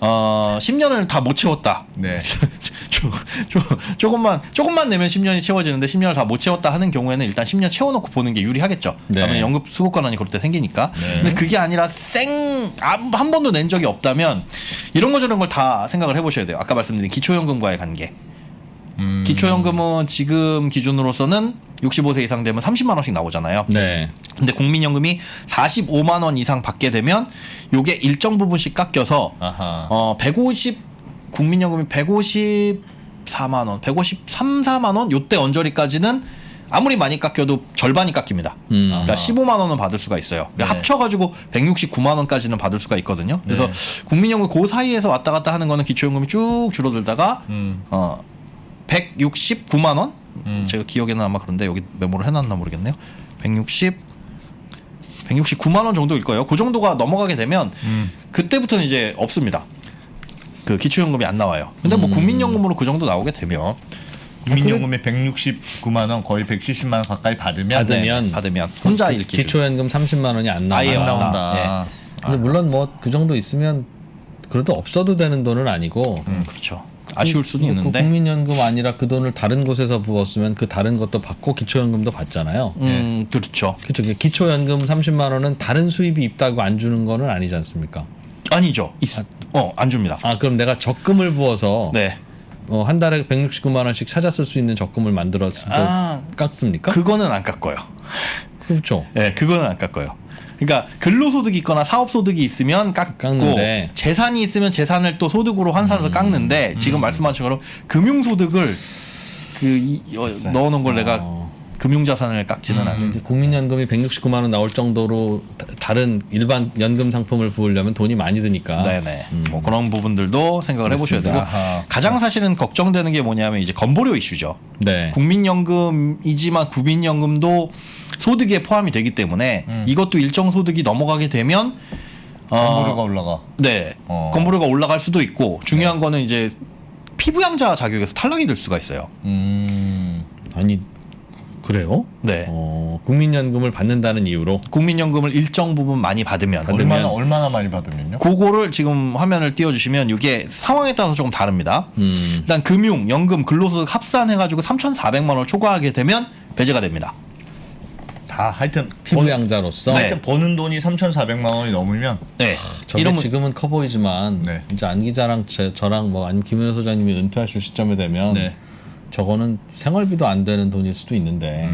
10년을 다 못 채웠다. 네. 조금만 내면 10년이 채워지는데 10년을 다 못 채웠다 하는 경우에는 일단 10년 채워놓고 보는 게 유리하겠죠. 네. 그러면 연금 수급 권한이 그럴 때 생기니까. 근데 그게 아니라 한 번도 낸 적이 없다면 이런 거 저런 걸 다 생각을 해보셔야 돼요. 아까 말씀드린 기초연금과의 관계. 기초연금은 지금 기준으로서는 65세 이상 되면 30만 원씩 나오잖아요. 네. 근데 국민연금이 45만 원 이상 받게 되면 요게 일정 부분씩 깎여서 아하. 150 국민연금이 154만 원, 153, 4만 원 요때 언저리까지는 아무리 많이 깎여도 절반이 깎입니다. 그러니까 15만 원은 받을 수가 있어요. 네. 합쳐가지고 합쳐가지고 169만 원까지는 받을 수가 있거든요. 그래서 네. 국민연금 그 사이에서 왔다 갔다 하는 거는 기초연금이 쭉 줄어들다가 169만 원? 제가 기억에는 아마 그런데 여기 메모를 해놨나 모르겠네요. 169만 원 정도일 거예요. 그 정도가 넘어가게 되면 그때부터는 이제 없습니다. 그 기초연금이 안 나와요. 근데 뭐 국민연금으로 그 정도 나오게 되면 국민연금이 169만 원 거의 170만 원 가까이 받으면 받으면 혼자 일 기준. 기초연금 30만 원이 안 나와요. 아예 안 없다. 나온다. 근데 물론 뭐 그 정도 있으면 그래도 없어도 되는 돈은 아니고 그렇죠. 아쉬울 수는 그 있는데. 국민연금 아니라 그 돈을 다른 곳에서 부었으면 그 다른 것도 받고 기초연금도 받잖아요. 그렇죠. 그렇죠. 기초연금 30만 원은 다른 수입이 있다고 안 주는 거는 아니지 않습니까? 아니죠. 안 줍니다. 아 그럼 내가 적금을 부어서 네. 한 달에 169만 원씩 찾아 쓸 수 있는 적금을 만들어서 깎습니까? 그거는 안 깎아요. 그렇죠. 네, 그거는 안 깎아요. 그러니까 근로소득이 있거나 사업소득이 있으면 깎고 깎는데. 재산이 있으면 재산을 또 소득으로 환산해서 깎는데 지금 말씀하신 것처럼 금융소득을 넣어놓은 걸 내가 금융자산을 깎지는 않습니다. 국민연금이 169만 원 나올 정도로 다른 일반 연금 상품을 부으려면 돈이 많이 드니까. 네네. 뭐 그런 부분들도 생각을 해보셔야 되고 아하. 가장 사실은 걱정되는 게 뭐냐면 이제 건보료 이슈죠. 네. 국민연금이지만 국민연금도 소득에 포함이 되기 때문에 이것도 일정 소득이 넘어가게 되면 건보료가 올라가. 네, 건보료가 올라갈 수도 있고 중요한 거는 이제 피부양자 자격에서 탈락이 될 수가 있어요. 아니 그래요? 네. 국민연금을 받는다는 이유로 국민연금을 일정 부분 많이 받으면 얼마나 많이 받으면요? 그거를 지금 화면을 띄워주시면 이게 상황에 따라서 조금 다릅니다. 일단 금융, 연금, 근로소득 합산해가지고 3,400만 원을 초과하게 되면 배제가 됩니다. 다 하여튼 피부양자로서 네. 하여튼 버는 돈이 3,400만 원이 넘으면 네. 저게 이러면 지금은 커 보이지만 네. 이제 안 기자랑 저랑 뭐 아니면 김은혜 소장님이 은퇴하실 시점에 되면 네. 저거는 생활비도 안 되는 돈일 수도 있는데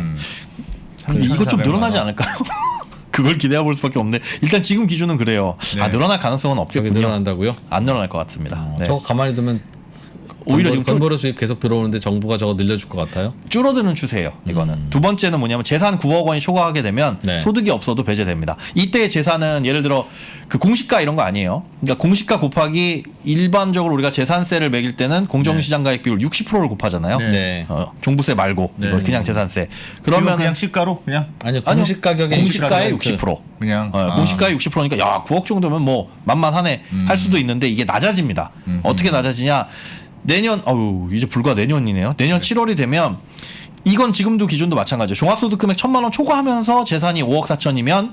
이거 좀 3,400만 늘어나지 원. 않을까요? 그걸 기대해 볼 수밖에 없네. 일단 지금 기준은 그래요. 네. 늘어날 가능성은 저게 없겠군요. 늘어난다고요? 안 늘어날 것 같습니다. 네. 저거 가만히 두면 오히려 지금 건보료 수입 계속 들어오는데 정부가 저거 늘려줄 것 같아요? 줄어드는 추세예요. 이거는. 두 번째는 뭐냐면 재산 9억 원이 초과하게 되면 네. 소득이 없어도 배제됩니다. 이때의 재산은 예를 들어 그 공시가 이런 거 아니에요. 그러니까 공시가 곱하기 일반적으로 우리가 재산세를 매길 때는 공정시장가액 비율 60%를 곱하잖아요. 네. 종부세 말고 네. 이거 그냥 재산세. 그러면 그러면 그냥 시가로 그냥 아니요 아니요. 공시 가격의 공시가의 60%. 60%. 그냥 공시가의 60%니까 야 9억 정도면 뭐 만만하네 할 수도 있는데 이게 낮아집니다. 어떻게 낮아지냐? 내년 이제 불과 내년이네요. 내년 7월이 되면 이건 지금도 기준도 마찬가지예요. 종합소득 금액 1,000만 원 초과하면서 재산이 5억 4천이면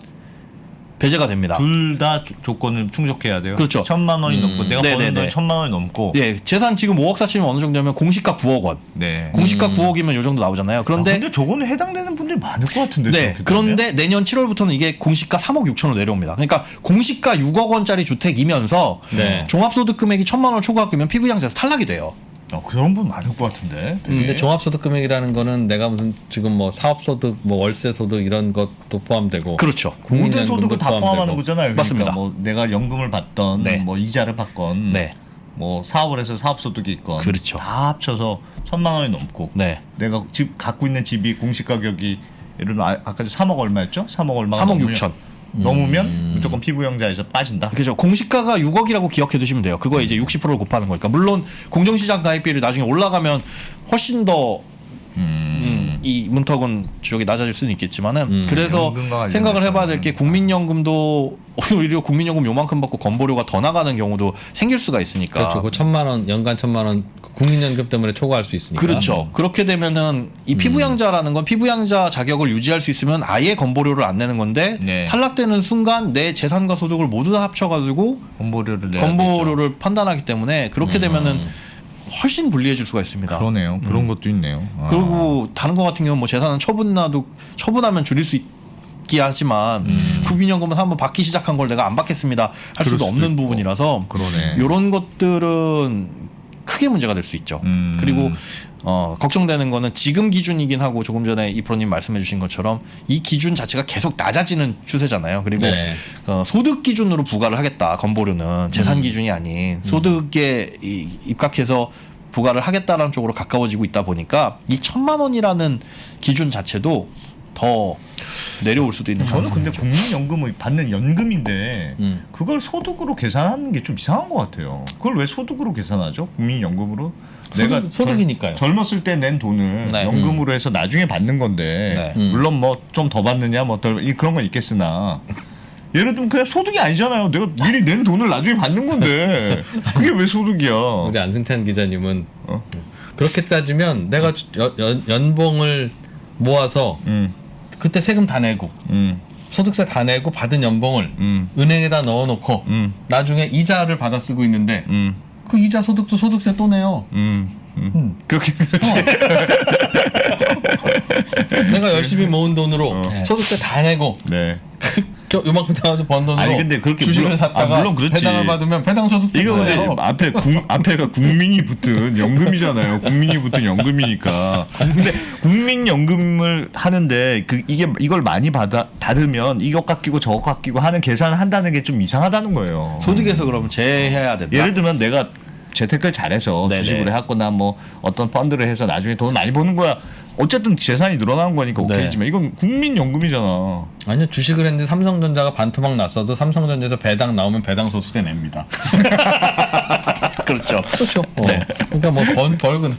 배제가 됩니다. 둘 다 조건을 충족해야 돼요. 그렇죠. 1,000만 원이 넘고 내가 버는 돈이 1,000만 원이 넘고. 네, 재산 지금 5억 4천이면 어느 정도냐면 공시가 9억 원. 네. 공시가 9억이면 요 정도 나오잖아요. 그런데 근데 저거는 해당되는 분들이 많을 것 같은데. 네, 저렇게 그런데 내년 7월부터는 이게 공시가 3억 6천으로 내려옵니다. 그러니까 공시가 6억 원짜리 주택이면서 네. 종합소득 금액이 1,000만 원을 초과하면 피부양자에서 탈락이 돼요. 그런 분 많을 것 같은데. 근데 종합소득 금액이라는 거는 내가 무슨 지금 뭐 사업소득, 뭐 월세소득 이런 것도 포함되고 그렇죠. 모든 국민연금도 소득을 다 포함하는 포함되고. 거잖아요. 그러니까 맞습니다. 뭐 내가 연금을 받던, 네. 뭐 이자를 받건, 네. 뭐 사업을 해서 사업소득이 있건, 그렇죠. 다 합쳐서 1,000만 원이 넘고, 네. 내가 집 갖고 있는 집이 공시가격이 예를 들면 아까 3억 얼마였죠? 3억 얼마? 3억 6천. 넘으면 무조건 피부양자에서 빠진다. 그죠. 공시가가 6억이라고 기억해 두시면 돼요. 그거 이제 60%를 곱하는 거니까. 물론 공정시장 가입비율이 나중에 올라가면 훨씬 더 이 문턱은 저기 낮아질 수는 있겠지만은 그래서 연금과 관련해서. 생각을 해봐야 될 게 국민연금도 오히려 국민연금 요만큼 받고 건보료가 더 나가는 경우도 생길 수가 있으니까. 그렇죠. 그 1,000만 원 연간 1,000만 원 국민연금 때문에 초과할 수 있으니까. 그렇죠. 그렇게 되면은 이 피부양자라는 건 피부양자 자격을 유지할 수 있으면 아예 건보료를 안 내는 건데 네. 탈락되는 순간 내 재산과 소득을 모두 다 합쳐가지고 건보료를 내야 건보료를 판단하기 때문에 그렇게 되면은 훨씬 불리해질 수가 있습니다. 그러네요. 그런 것도 있네요. 아. 그리고 다른 거 같은 경우는 뭐 재산은 처분하면 줄일 수 있긴 하지만 국민연금은 한번 받기 시작한 걸 내가 안 받겠습니다 할 그럴 수도 수도 없는 있고. 부분이라서 그러네. 이런 것들은 크게 문제가 될 수 있죠. 그리고 걱정되는 거는 지금 기준이긴 하고 조금 전에 이 프로님 말씀해 주신 것처럼 이 기준 자체가 계속 낮아지는 추세잖아요. 그리고 네. 소득 기준으로 부과를 하겠다. 건보료는 재산 기준이 아닌 소득에 입각해서 부과를 하겠다라는 쪽으로 가까워지고 있다 보니까 이 1,000만 원이라는 기준 자체도 더 내려올 수도 있는 저는 근데 상황이죠. 국민연금을 받는 연금인데 그걸 소득으로 계산하는 게 좀 이상한 것 같아요. 그걸 왜 소득으로 계산하죠? 국민연금으로? 소득이니까요. 젊었을 때 낸 돈을 네. 연금으로 해서 나중에 받는 건데 네. 물론 뭐 좀 더 받느냐 뭐 덜 그런 건 있겠으나 예를 들면 그냥 소득이 아니잖아요. 내가 미리 낸 돈을 나중에 받는 건데 그게 왜 소득이야? 우리 안승찬 기자님은 그렇게 따지면 내가 연봉을 모아서 그때 세금 다 내고 소득세 다 내고 받은 연봉을 은행에다 넣어놓고 나중에 이자를 받아 쓰고 있는데 그 이자 소득도 소득세 또 내요. 그렇지. 내가 열심히 모은 돈으로 소득세 다 내고 네. 요만큼 나와서 번 돈으로 아니, 근데 그렇게 주식을 물론- 샀다가 물론 그렇지. 배당을 받으면 배당 소득세 이거 근데 내요. 앞에가 국민이 붙은 연금이잖아요. 국민이 붙은 연금이니까. 근데 국민연금을 하는데 이걸 많이 받으면 이것 깎이고 저것 깎이고 하는 계산을 한다는 게 좀 이상하다는 거예요. 소득에서 그러면 제해해야 된다. 예를 들면 내가 재테크를 잘해서 네네. 주식을 해왔거나 뭐 어떤 펀드를 해서 나중에 돈을 많이 버는 거야. 어쨌든 재산이 늘어나는 거니까 네. 오케이지만 이건 국민연금이잖아. 아니요, 주식을 했는데 삼성전자가 반토막 났어도 삼성전자에서 배당 나오면 배당 소득세 냅니다. 그렇죠. 그렇죠. 네. 그러니까 뭐 벌금.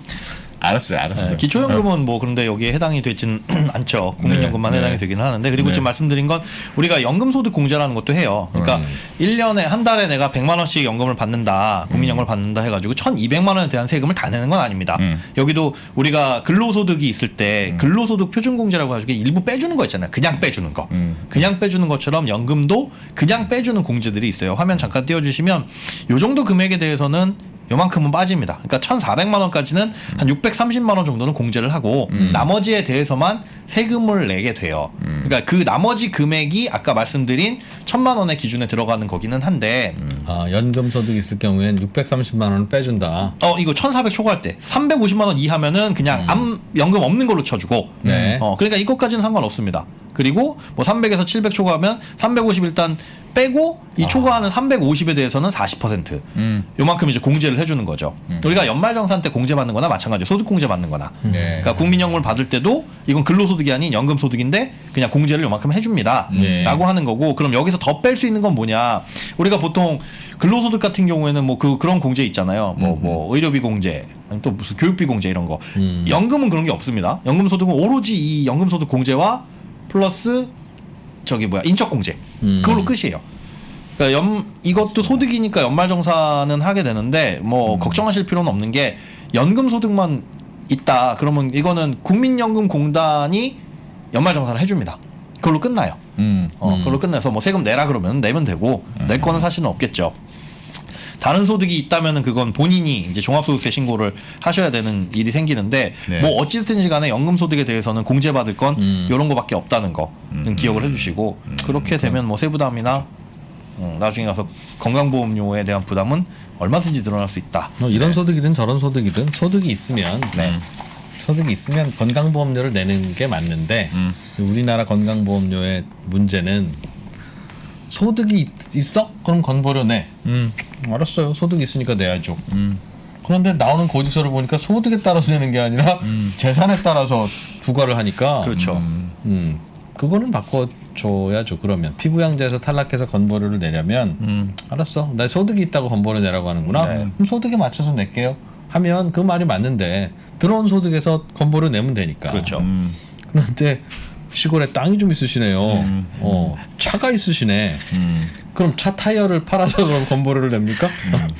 알았어요. 기초연금은 뭐 그런데 여기에 해당이 되진 않죠. 국민연금만 네, 해당이 네. 되긴 하는데 그리고 네. 지금 말씀드린 건 우리가 연금소득 공제라는 것도 해요. 그러니까 1년에 한 달에 내가 100만 원씩 연금을 받는다. 국민연금을 받는다 해가지고 1,200만 원에 대한 세금을 다 내는 건 아닙니다. 여기도 우리가 근로소득이 있을 때 근로소득 표준공제라고 해가지고 일부 빼주는 거 있잖아요. 그냥 빼주는 거. 그냥 빼주는 것처럼 연금도 그냥 빼주는 공제들이 있어요. 화면 잠깐 띄워주시면 요 정도 금액에 대해서는 요만큼은 빠집니다. 그러니까 1,400만 원까지는 한 630만 원 정도는 공제를 하고 나머지에 대해서만 세금을 내게 돼요. 그러니까 그 나머지 금액이 아까 말씀드린 1,000만 원의 기준에 들어가는 거기는 한데 아, 연금 소득 있을 경우엔 630만 원을 빼준다. 이거 1,400 초과할 때 350만 원 이하면은 그냥 연금 없는 걸로 쳐주고 네. 그러니까 이것까지는 상관없습니다. 그리고 뭐 300에서 700 초과하면 350 일단 빼고 이 초과하는 350에 대해서는 40% 요만큼 이제 공제를 해주는 거죠. 우리가 연말정산 때 공제받는 거나 마찬가지로 소득 공제 받는 거나 그러니까 국민연금을 받을 때도 이건 근로소득이 아닌 연금소득인데 그냥 공제를 요만큼 해줍니다 네. 라고 하는 거고 그럼 여기서 더 뺄 수 있는 건 뭐냐 우리가 보통 근로소득 같은 경우에는 뭐 그런 공제 있잖아요. 뭐 의료비 공제 또 무슨 교육비 공제 이런 거 연금은 그런 게 없습니다. 연금소득은 오로지 이 연금소득 공제와 플러스 인적공제 그걸로 끝이에요. 그러니까 이것도 소득이니까 연말정산은 하게 되는데 뭐 걱정하실 필요는 없는 게 연금 소득만 있다. 그러면 이거는 국민연금공단이 연말정산을 해줍니다. 그걸로 끝나요. 그걸로 끝내서 뭐 세금 내라 그러면 내면 되고 낼 거는 사실은 없겠죠. 다른 소득이 있다면은 그건 본인이 이제 종합소득세 신고를 하셔야 되는 일이 생기는데 네. 뭐 어찌됐든지 간에 연금소득에 대해서는 공제받을 건 이런 거밖에 없다는 거는 기억을 해주시고 그렇게 되면 뭐 세부담이나 나중에 가서 건강보험료에 대한 부담은 얼마든지 늘어날 수 있다. 이런 소득이든 저런 소득이든 소득이 있으면 네. 소득이 있으면 건강보험료를 내는 게 맞는데 우리나라 건강보험료의 문제는 소득이 있어? 그럼 건보료 내. 알았어요. 소득이 있으니까 내야죠. 그런데 나오는 고지서를 보니까 소득에 따라서 내는 게 아니라 재산에 따라서 부과를 하니까 그렇죠. 그거는 바꿔줘야죠. 그러면 피부양자에서 탈락해서 건보료를 내려면 알았어. 나 소득이 있다고 건보료 내라고 하는구나. 네. 그럼 소득에 맞춰서 낼게요. 하면 그 말이 맞는데 들어온 소득에서 건보료 내면 되니까. 그렇죠. 그런데 시골에 땅이 좀 있으시네요. 차가 있으시네. 그럼 차 타이어를 팔아서 그럼 건보료를 냅니까?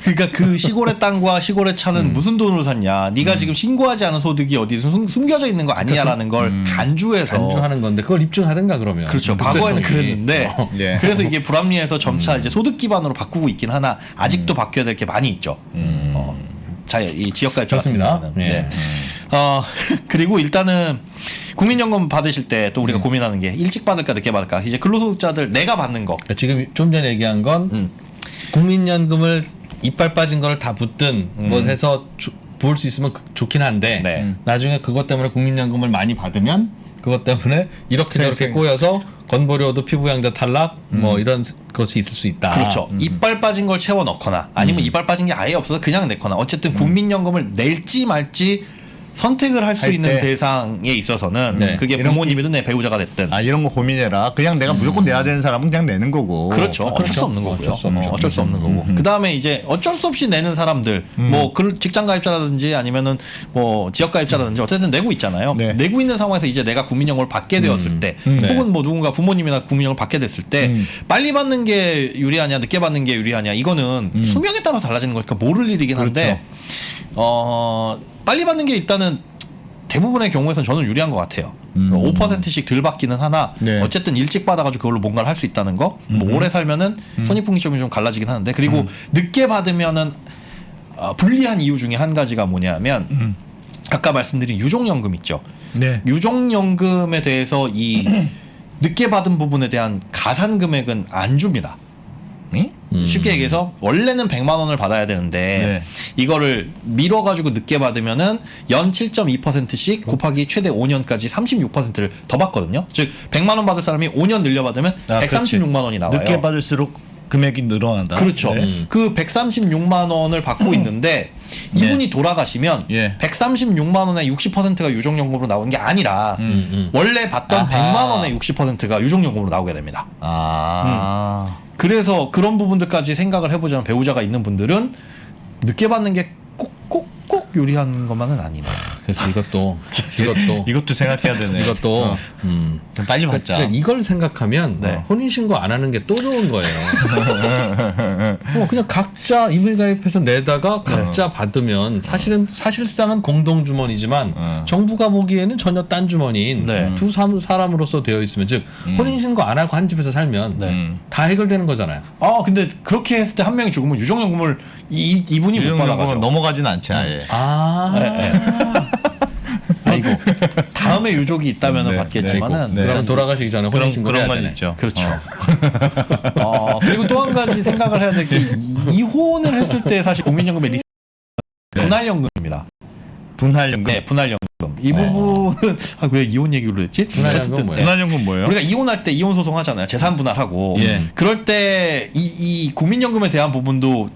그러니까 그 시골의 땅과 시골의 차는 무슨 돈으로 샀냐? 네가 지금 신고하지 않은 소득이 어디서 숨겨져 있는 거 아니냐라는 걸 간주해서 간주하는 건데 그걸 입증하든가 그러면. 그렇죠. 늑대 과거에는 정기. 그랬는데 예. 그래서 이게 불합리해서 점차 이제 소득 기반으로 바꾸고 있긴 하나 아직도 바뀌어야 될 게 많이 있죠. 자, 이 지역가입자 좋습니다. 같은 경우는. 예. 네. 그리고 일단은 국민연금 받으실 때 또 우리가 고민하는 게 일찍 받을까 늦게 받을까. 이제 근로소득자들 내가 받는 거. 그러니까 지금 좀 전에 얘기한 건 국민연금을 이빨 빠진 거를 다 붓든 뭐 해서 부을 수 있으면 좋긴 한데 네. 나중에 그것 때문에 국민연금을 많이 받으면 그것 때문에 이렇게 저렇게 꼬여서 건보료도 피부양자 탈락 뭐 이런 것이 있을 수 있다. 그렇죠. 이빨 빠진 걸 채워 넣거나 아니면 이빨 빠진 게 아예 없어서 그냥 내거나 어쨌든 국민연금을 낼지 말지 선택을 할 수 할 있는 때. 대상에 있어서는 네. 그게 부모님이든 내 배우자가 됐든 아 이런 거 고민해라. 그냥 내가 무조건 내야 되는 사람은 그냥 내는 거고. 그렇죠. 어쩔 수 없는 거고요. 어쩔 수 없는 거고. 그 다음에 이제 어쩔 수 없이 내는 사람들, 뭐 직장 가입자라든지 아니면은 뭐 지역 가입자라든지 어쨌든 내고 있잖아요. 네. 내고 있는 상황에서 이제 내가 국민연금을 받게 되었을 때, 네. 혹은 뭐 누군가 부모님이나 국민연금을 받게 됐을 때, 빨리 받는 게 유리하냐, 늦게 받는 게 유리하냐, 이거는 수명에 따라 달라지는 거니까 모를 일이긴 한데, 빨리 받는 게 일단은 대부분의 경우에서는 저는 유리한 것 같아요. 5%씩 덜 받기는 하나 네. 어쨌든 일찍 받아가지고 그걸로 뭔가를 할 수 있다는 거. 뭐 오래 살면은 손익분기점이 좀 갈라지긴 하는데 그리고 늦게 받으면은 불리한 이유 중에 한 가지가 뭐냐면 아까 말씀드린 유종연금 있죠. 네. 유종연금에 대해서 이 늦게 받은 부분에 대한 가산 금액은 안 줍니다. 응? 쉽게 얘기해서 원래는 100만 원을 받아야 되는데 네. 이거를 미뤄가지고 늦게 받으면은 연 7.2%씩 곱하기 최대 5년까지 36%를 더 받거든요. 즉 100만 원 받을 사람이 5년 늘려 받으면 136만 원이 나와요. 늦게 받을수록 금액이 늘어난다. 그렇죠. 네. 그 136만 원을 받고 있는데 이분이 돌아가시면 예. 136만 원의 60%가 유종연금으로 나오는 게 아니라 원래 받던 아하. 100만 원의 60%가 유종연금으로 나오게 됩니다. 아. 그래서 그런 부분들까지 생각을 해보자면 배우자가 있는 분들은 늦게 받는 게 꼭 유리한 것만은 아니네. 그래서 이것도 이것도 생각해야 되네. 이것도 좀 빨리 받자. 그러니까 이걸 생각하면 네. 혼인신고 안 하는 게 또 좋은 거예요. 그냥 각자 임의가입해서 내다가 각자 받으면 사실상은 공동주머니지만 정부가 보기에는 전혀 딴 주머니인 네. 두 사람으로서 되어 있으면 즉 혼인신고 안 하고 한 집에서 살면 네. 다 해결되는 거잖아요. 근데 그렇게 했을 때 한 명이 죽으면 유종연금을 이분이 못 받아가죠. 넘어가진 않지 아예. 아이고. 다음에 유족이 있다면 네, 받겠지만은 네. 그럼 돌아가시기 전에 혼인신고 해야 그런 건 되네. 있죠. 그렇죠. 그리고 또 한 가지 생각을 해야 될 게 이혼을 했을 때 사실 국민연금의 분할연금입니다. 분할연금. 네, 분할연금. 이 부분은 왜 이혼 얘기로 했지? 분할연금은 어쨌든 뭐예요? 분할연금 뭐예요? 우리가 이혼할 때 이혼 소송 하잖아요. 재산 분할하고 예. 그럴 때 이 국민연금에 대한 부분도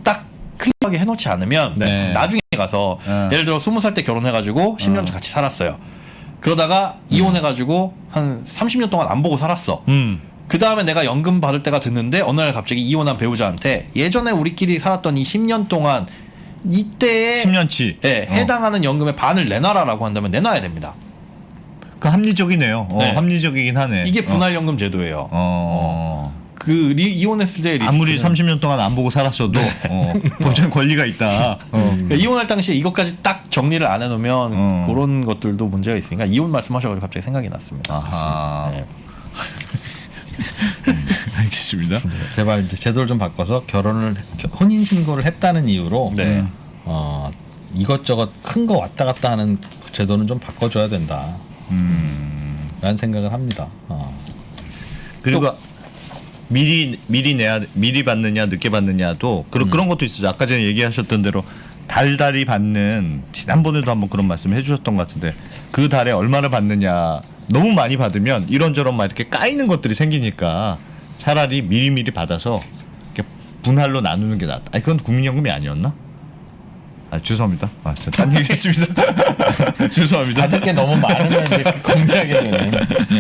딱 클리어하게 해놓지 않으면 네. 나중에 가서 예를 들어 20살 때 결혼해가지고 10년 같이 살았어요. 그러다가 이혼해가지고 한 30년 동안 안 보고 살았어. 그 다음에 내가 연금 받을 때가 됐는데 어느 날 갑자기 이혼한 배우자한테 예전에 우리끼리 살았던 이 10년 동안 이때에 10년치. 예, 해당하는 연금의 반을 내놔라라고 한다면 내놔야 됩니다. 그 합리적이네요. 네. 합리적이긴 하네. 이게 분할연금 제도예요. 이혼했을 때 리스크는 아무리 30년 동안 안 보고 살았어도 법적인 권리가 있다. 그러니까 이혼할 당시에 이것까지 딱 정리를 안 해놓으면 그런 것들도 문제가 있으니까 이혼 말씀하셔가지고 갑자기 생각이 났습니다. 아하. 네. 알겠습니다. 제발 이제 제도를 좀 바꿔서 혼인 신고를 했다는 이유로 네. 이것저것 큰 거 왔다 갔다 하는 제도는 좀 바꿔줘야 된다. 라는 생각을 합니다. 그리고 미리 받느냐 늦게 받느냐도 그런 것도 있어요. 아까 전에 얘기하셨던 대로 달달이 받는, 지난번에도 한번 그런 말씀 해주셨던 것 같은데 그 달에 얼마를 받느냐, 너무 많이 받으면 이런저런 막 이렇게 까이는 것들이 생기니까 차라리 미리 받아서 이렇게 분할로 나누는 게 낫다. 아니, 그건 국민연금이 아니었나? 죄송합니다. 진짜 딴 얘기했습니다. 죄송합니다. 받을 게 너무 많으면 이제 공개하게 되는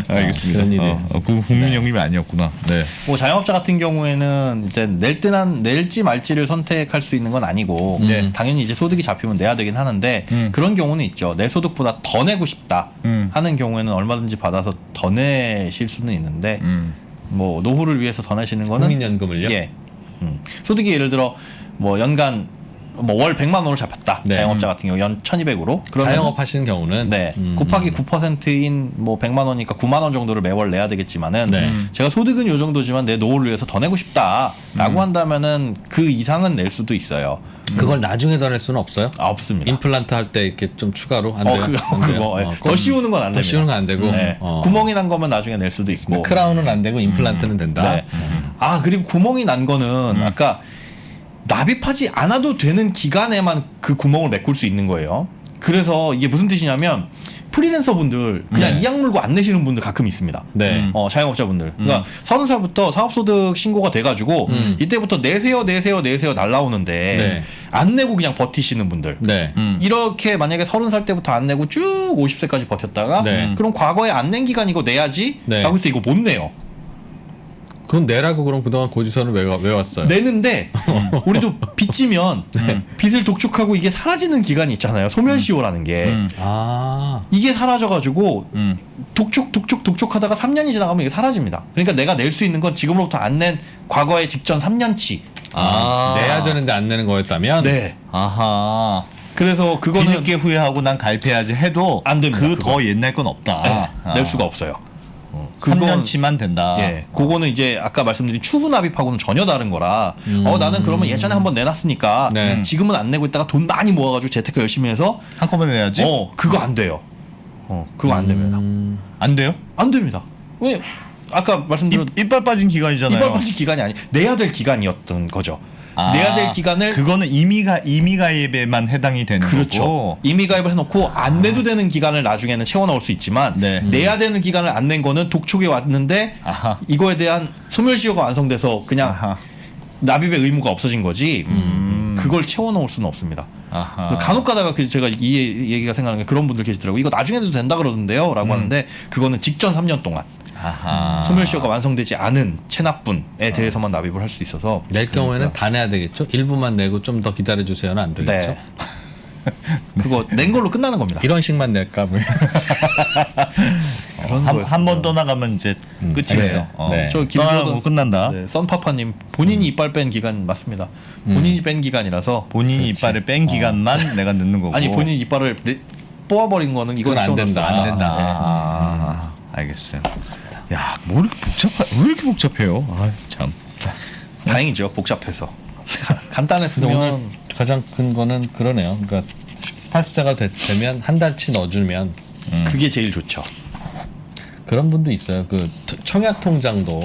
알겠습니다. 그런 일이. 그 국민연금이 아니었구나. 네. 뭐 자영업자 같은 경우에는 이제 낼지 말지를 선택할 수 있는 건 아니고 당연히 이제 소득이 잡히면 내야 되긴 하는데 그런 경우는 있죠. 내 소득보다 더 내고 싶다 하는 경우에는 얼마든지 받아서 더 내실 수는 있는데 뭐 노후를 위해서 더 내시는 거는 국민연금을요? 예. 소득이 예를 들어 뭐 연간 뭐 월 100만 원으로 잡혔다. 네. 자영업자 같은 경우 연 1,200으로. 자영업 하시는 경우는 네. 곱하기 9%인 뭐 100만 원이니까 9만 원 정도를 매월 내야 되겠지만은 네. 제가 소득은 요 정도지만 내 노후를 위해서 더 내고 싶다라고 한다면은 그 이상은 낼 수도 있어요. 그걸 나중에 더 낼 수는 없어요? 없습니다. 임플란트 할 때 이렇게 좀 추가로 안 돼요? 그거 예. 더 씌우는 건 안 됩니다. 더 씌우는 건 안 되고 네. 구멍이 난 거면 나중에 낼 수도 있고. 크라운은 안 되고 임플란트는 된다. 네. 그리고 구멍이 난 거는 아까 납입하지 않아도 되는 기간에만 그 구멍을 메꿀 수 있는 거예요. 그래서 이게 무슨 뜻이냐면 프리랜서 분들 그냥 네. 이악 물고 안 내시는 분들 가끔 있습니다. 네. 자영업자 분들. 그러니까 30살부터 사업소득 신고가 돼가지고 이때부터 내세요 날라오는데 네. 안 내고 그냥 버티시는 분들. 네. 이렇게 만약에 30살 때부터 안 내고 쭉 50세까지 버텼다가 네. 그럼 과거에 안 낸 기간 이거 내야지 네. 하고 있을 때 이거 못 내요. 그건 내라고 그럼 그동안 고지서를 왜 왔어요? 내는데 우리도 빚지면 빚을 독촉하고 이게 사라지는 기간이 있잖아요. 소멸시효라는 게 이게 사라져가지고 독촉하다가 3년이 지나가면 이게 사라집니다. 그러니까 내가 낼 수 있는 건 지금으로부터 안 낸 과거의 직전 3년치. 내야 되는데 안 내는 거였다면? 네. 아하. 그래서 그거는 뒤늦게 후회하고 난 갈패야지 해도 안 됩니다, 그 그거. 더 옛날 건 없다. 낼 수가 없어요. 3년치만 된다. 그거는 이제 아까 말씀드린 추후 납입하고는 전혀 다른 거라. 나는 그러면 예전에 한번 내놨으니까 네. 지금은 안 내고 있다가 돈 많이 모아가지고 재테크 열심히 해서 한꺼번에 내야지? 그거 안 돼요. 그거 안 됩니다. 안 돼요? 안 됩니다. 왜? 아까 말씀드린 이빨 빠진 기간이잖아요. 이빨 빠진 기간이 아니 내야 될 기간이었던 거죠. 내야 될 기간을 그거는 이미 가입에만 해당이 되는 그렇죠. 거고. 이미 가입을 해놓고 안 내도 되는 기간을 나중에는 채워 넣을 수 있지만 네. 내야 되는 기간을 안 낸 거는 독촉에 왔는데 아하. 이거에 대한 소멸시효가 완성돼서 그냥 아하. 납입의 의무가 없어진 거지. 그걸 채워 넣을 수는 없습니다. 아하. 간혹 가다가 제가 이 얘기가 생각나는 게 그런 분들 계시더라고요. 이거 나중에 해도 된다 그러던데요 라고 하는데 그거는 직전 3년 동안 아하. 소멸시효가 완성되지 않은 체납분에 대해서만 납입을 할 수 있어서 낼 경우에는 다 내야 되겠죠? 일부만 내고 좀 더 기다려주세요는 안 되겠죠? 네. 그거 낸 걸로 끝나는 겁니다. 이런 식만 낼까? 뭐. 한 번 떠나가면 이제 끝이에요. 네. 저 떠나고 끝난다. 네, 썬파파님 본인이 이빨 뺀 기간 맞습니다. 본인이 뺀 기간이라서 본인이 이빨을 뺀 기간만 내가 넣는 거고. 아니 본인 이빨을 뽑아버린 거는 이건 그건 안 된다. 안 안 된다. 알겠어요. 야, 뭐 이렇게 왜 이렇게 복잡해요? 참. 다행이죠. 복잡해서 근데 간단했으면 오늘 가장 큰 거는 그러네요. 그러니까 18세가 되면 한 달치 넣어주면 그게 제일 좋죠. 그런 분도 있어요. 그 청약 통장도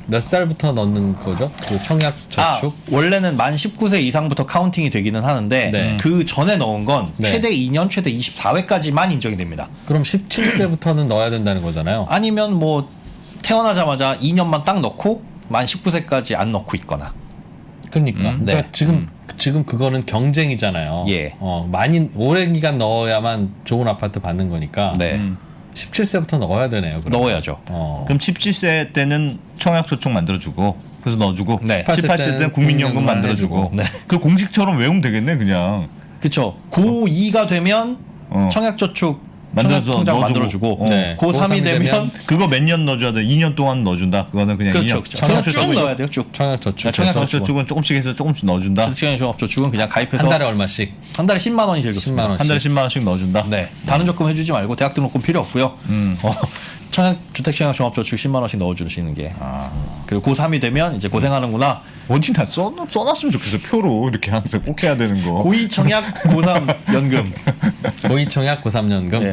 몇 살부터 넣는 거죠? 그 청약 저축? 원래는 만 19세 이상부터 카운팅이 되기는 하는데 네. 그 전에 넣은 건 네. 최대 2년, 최대 24회까지만 인정이 됩니다. 그럼 17세부터는 넣어야 된다는 거잖아요. 아니면 뭐 태어나자마자 2년만 딱 넣고 만 19세까지 안 넣고 있거나. 그러니까, 그러니까 네. 지금 그거는 경쟁이잖아요. 예. 많이 오랜 기간 넣어야만 좋은 아파트 받는 거니까. 네. 17세부터 넣어야 되네요. 그럼. 넣어야죠. 그럼 17세 때는 청약저축 만들어주고 그래서 넣어주고 네. 18세 때는 국민연금 만들어주고 해주고. 그 공식처럼 외우면 되겠네 그냥. 그렇죠. 고2가 되면 청약저축 만들어서 통장 넣어주고. 만들어주고 네. 고 3이 되면 그거 몇 년 넣어줘야 돼? 2년 동안 넣어준다. 그거는 그냥 그렇죠. 2년. 그냥 쭉 넣어야 돼요. 쭉. 청약저축. 청약저축은 조금씩 해서 조금씩 넣어준다. 주택장애종합저축은 그냥 가입해서 한 달에 얼마씩? 한 달에 10만 원이 제일 10만 좋습니다. 원. 한 달에 10만 원씩 넣어준다. 네. 다른 조건 해주지 말고 대학 등록금 필요 없고요. 주택청약종합저축 10만 원씩 넣어주시는 게. 그리고 고 3이 되면 이제 고생하는구나. 어디다 써놨으면 좋겠어. 표로 이렇게 항상 꼭 해야 되는 거. 고2 청약, 고3 연금. 고2 청약, 고3 연금. 네.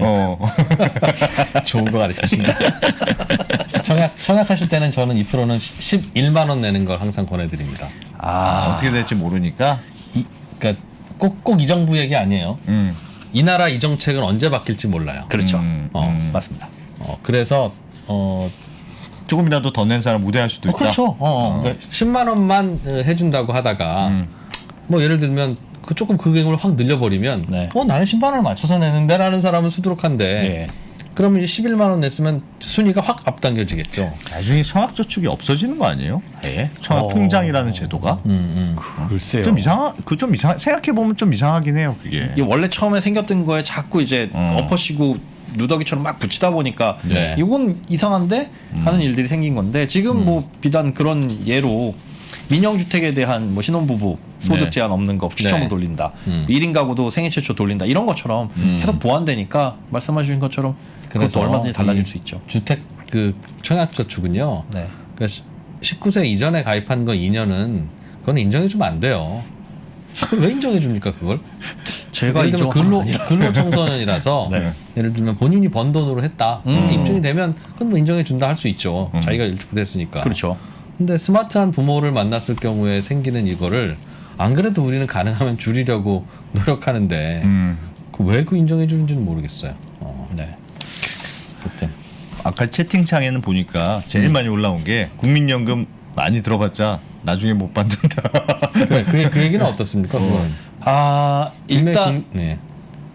좋은 거 가르치신다. 청약하실 때는 저는 2%는 11만 원 내는 걸 항상 권해드립니다. 어떻게 될지 모르니까. 그러니까 꼭 이 정부 얘기 아니에요. 이 나라 이 정책은 언제 바뀔지 몰라요. 그렇죠. 맞습니다. 그래서 조금이라도 더 낸 사람 우대할 수도 있다. 그렇죠. 그러니까 10만 원만 해준다고 하다가 뭐 예를 들면 조금 그 금액을 확 늘려버리면 네. 나는 10만 원을 맞춰서 내는데라는 사람은 수두룩한데 네. 그러면 이제 11만 원 냈으면 순위가 확 앞당겨지겠죠. 나중에 청약저축이 없어지는 거 아니에요? 청약통장이라는 제도가 글쎄요. 좀 생각해 보면 좀 이상하긴 해요. 그게. 이게 원래 처음에 생겼던 거에 자꾸 이제 엎어시고 누더기처럼 막 붙이다 보니까 네. 이건 이상한데 하는 일들이 생긴 건데 지금 뭐 비단 그런 예로 민영주택에 대한 뭐 신혼부부 소득 네. 제한 없는 거 추첨을 네. 돌린다. 1인 가구도 생애 최초 돌린다. 이런 것처럼 계속 보완되니까 말씀하신 것처럼 그것도 그래서 얼마든지 달라질 이 수 있죠. 주택 그 청약저축은요. 네. 그러니까 19세 이전에 가입한 거 2년은 그건 인정해주면 안 돼요. 그걸 왜 인정해줍니까 그걸? 제가 예를 들면 근로청소년이라서 네. 예를 들면 본인이 번 돈으로 했다. 입증이 되면 그건 뭐 인정해준다 할 수 있죠. 자기가 일부됐으니까. 그렇죠. 근데 스마트한 부모를 만났을 경우에 생기는 이거를 안 그래도 우리는 가능하면 줄이려고 노력하는데 왜 그 인정해주는지는 모르겠어요. 네. 어쨌든 아까 채팅창에는 보니까 제일 많이 올라온 게 국민연금 많이 들어봤자 나중에 못 받는다. 그 얘기는 어떻습니까? 그거는 일단 네.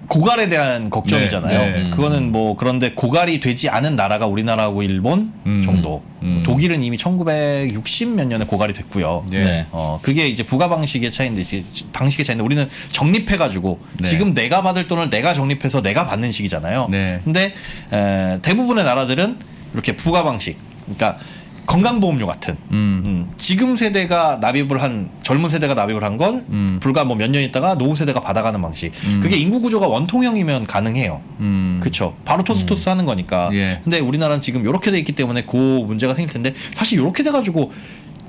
고갈에 대한 걱정이잖아요. 네, 네. 그거는 뭐 그런데 고갈이 되지 않은 나라가 우리나라하고 일본 정도. 독일은 이미 1960 몇 년에 고갈이 됐고요. 예. 네. 그게 이제 부가 방식의 차이인데 방식의 차이인데 우리는 적립해가지고 네. 지금 내가 받을 돈을 내가 적립해서 내가 받는 식이잖아요. 네. 근데 대부분의 나라들은 이렇게 부가 방식, 그러니까 건강보험료 같은 지금 세대가 납입을 한 젊은 세대가 납입을 한 건 불과 뭐 몇 년 있다가 노후 세대가 받아가는 방식. 그게 인구 구조가 원통형이면 가능해요. 그렇죠. 바로 토스토스 하는 거니까. 예. 근데 우리나라는 지금 이렇게 돼 있기 때문에 그 문제가 생길 텐데 사실 이렇게 돼가지고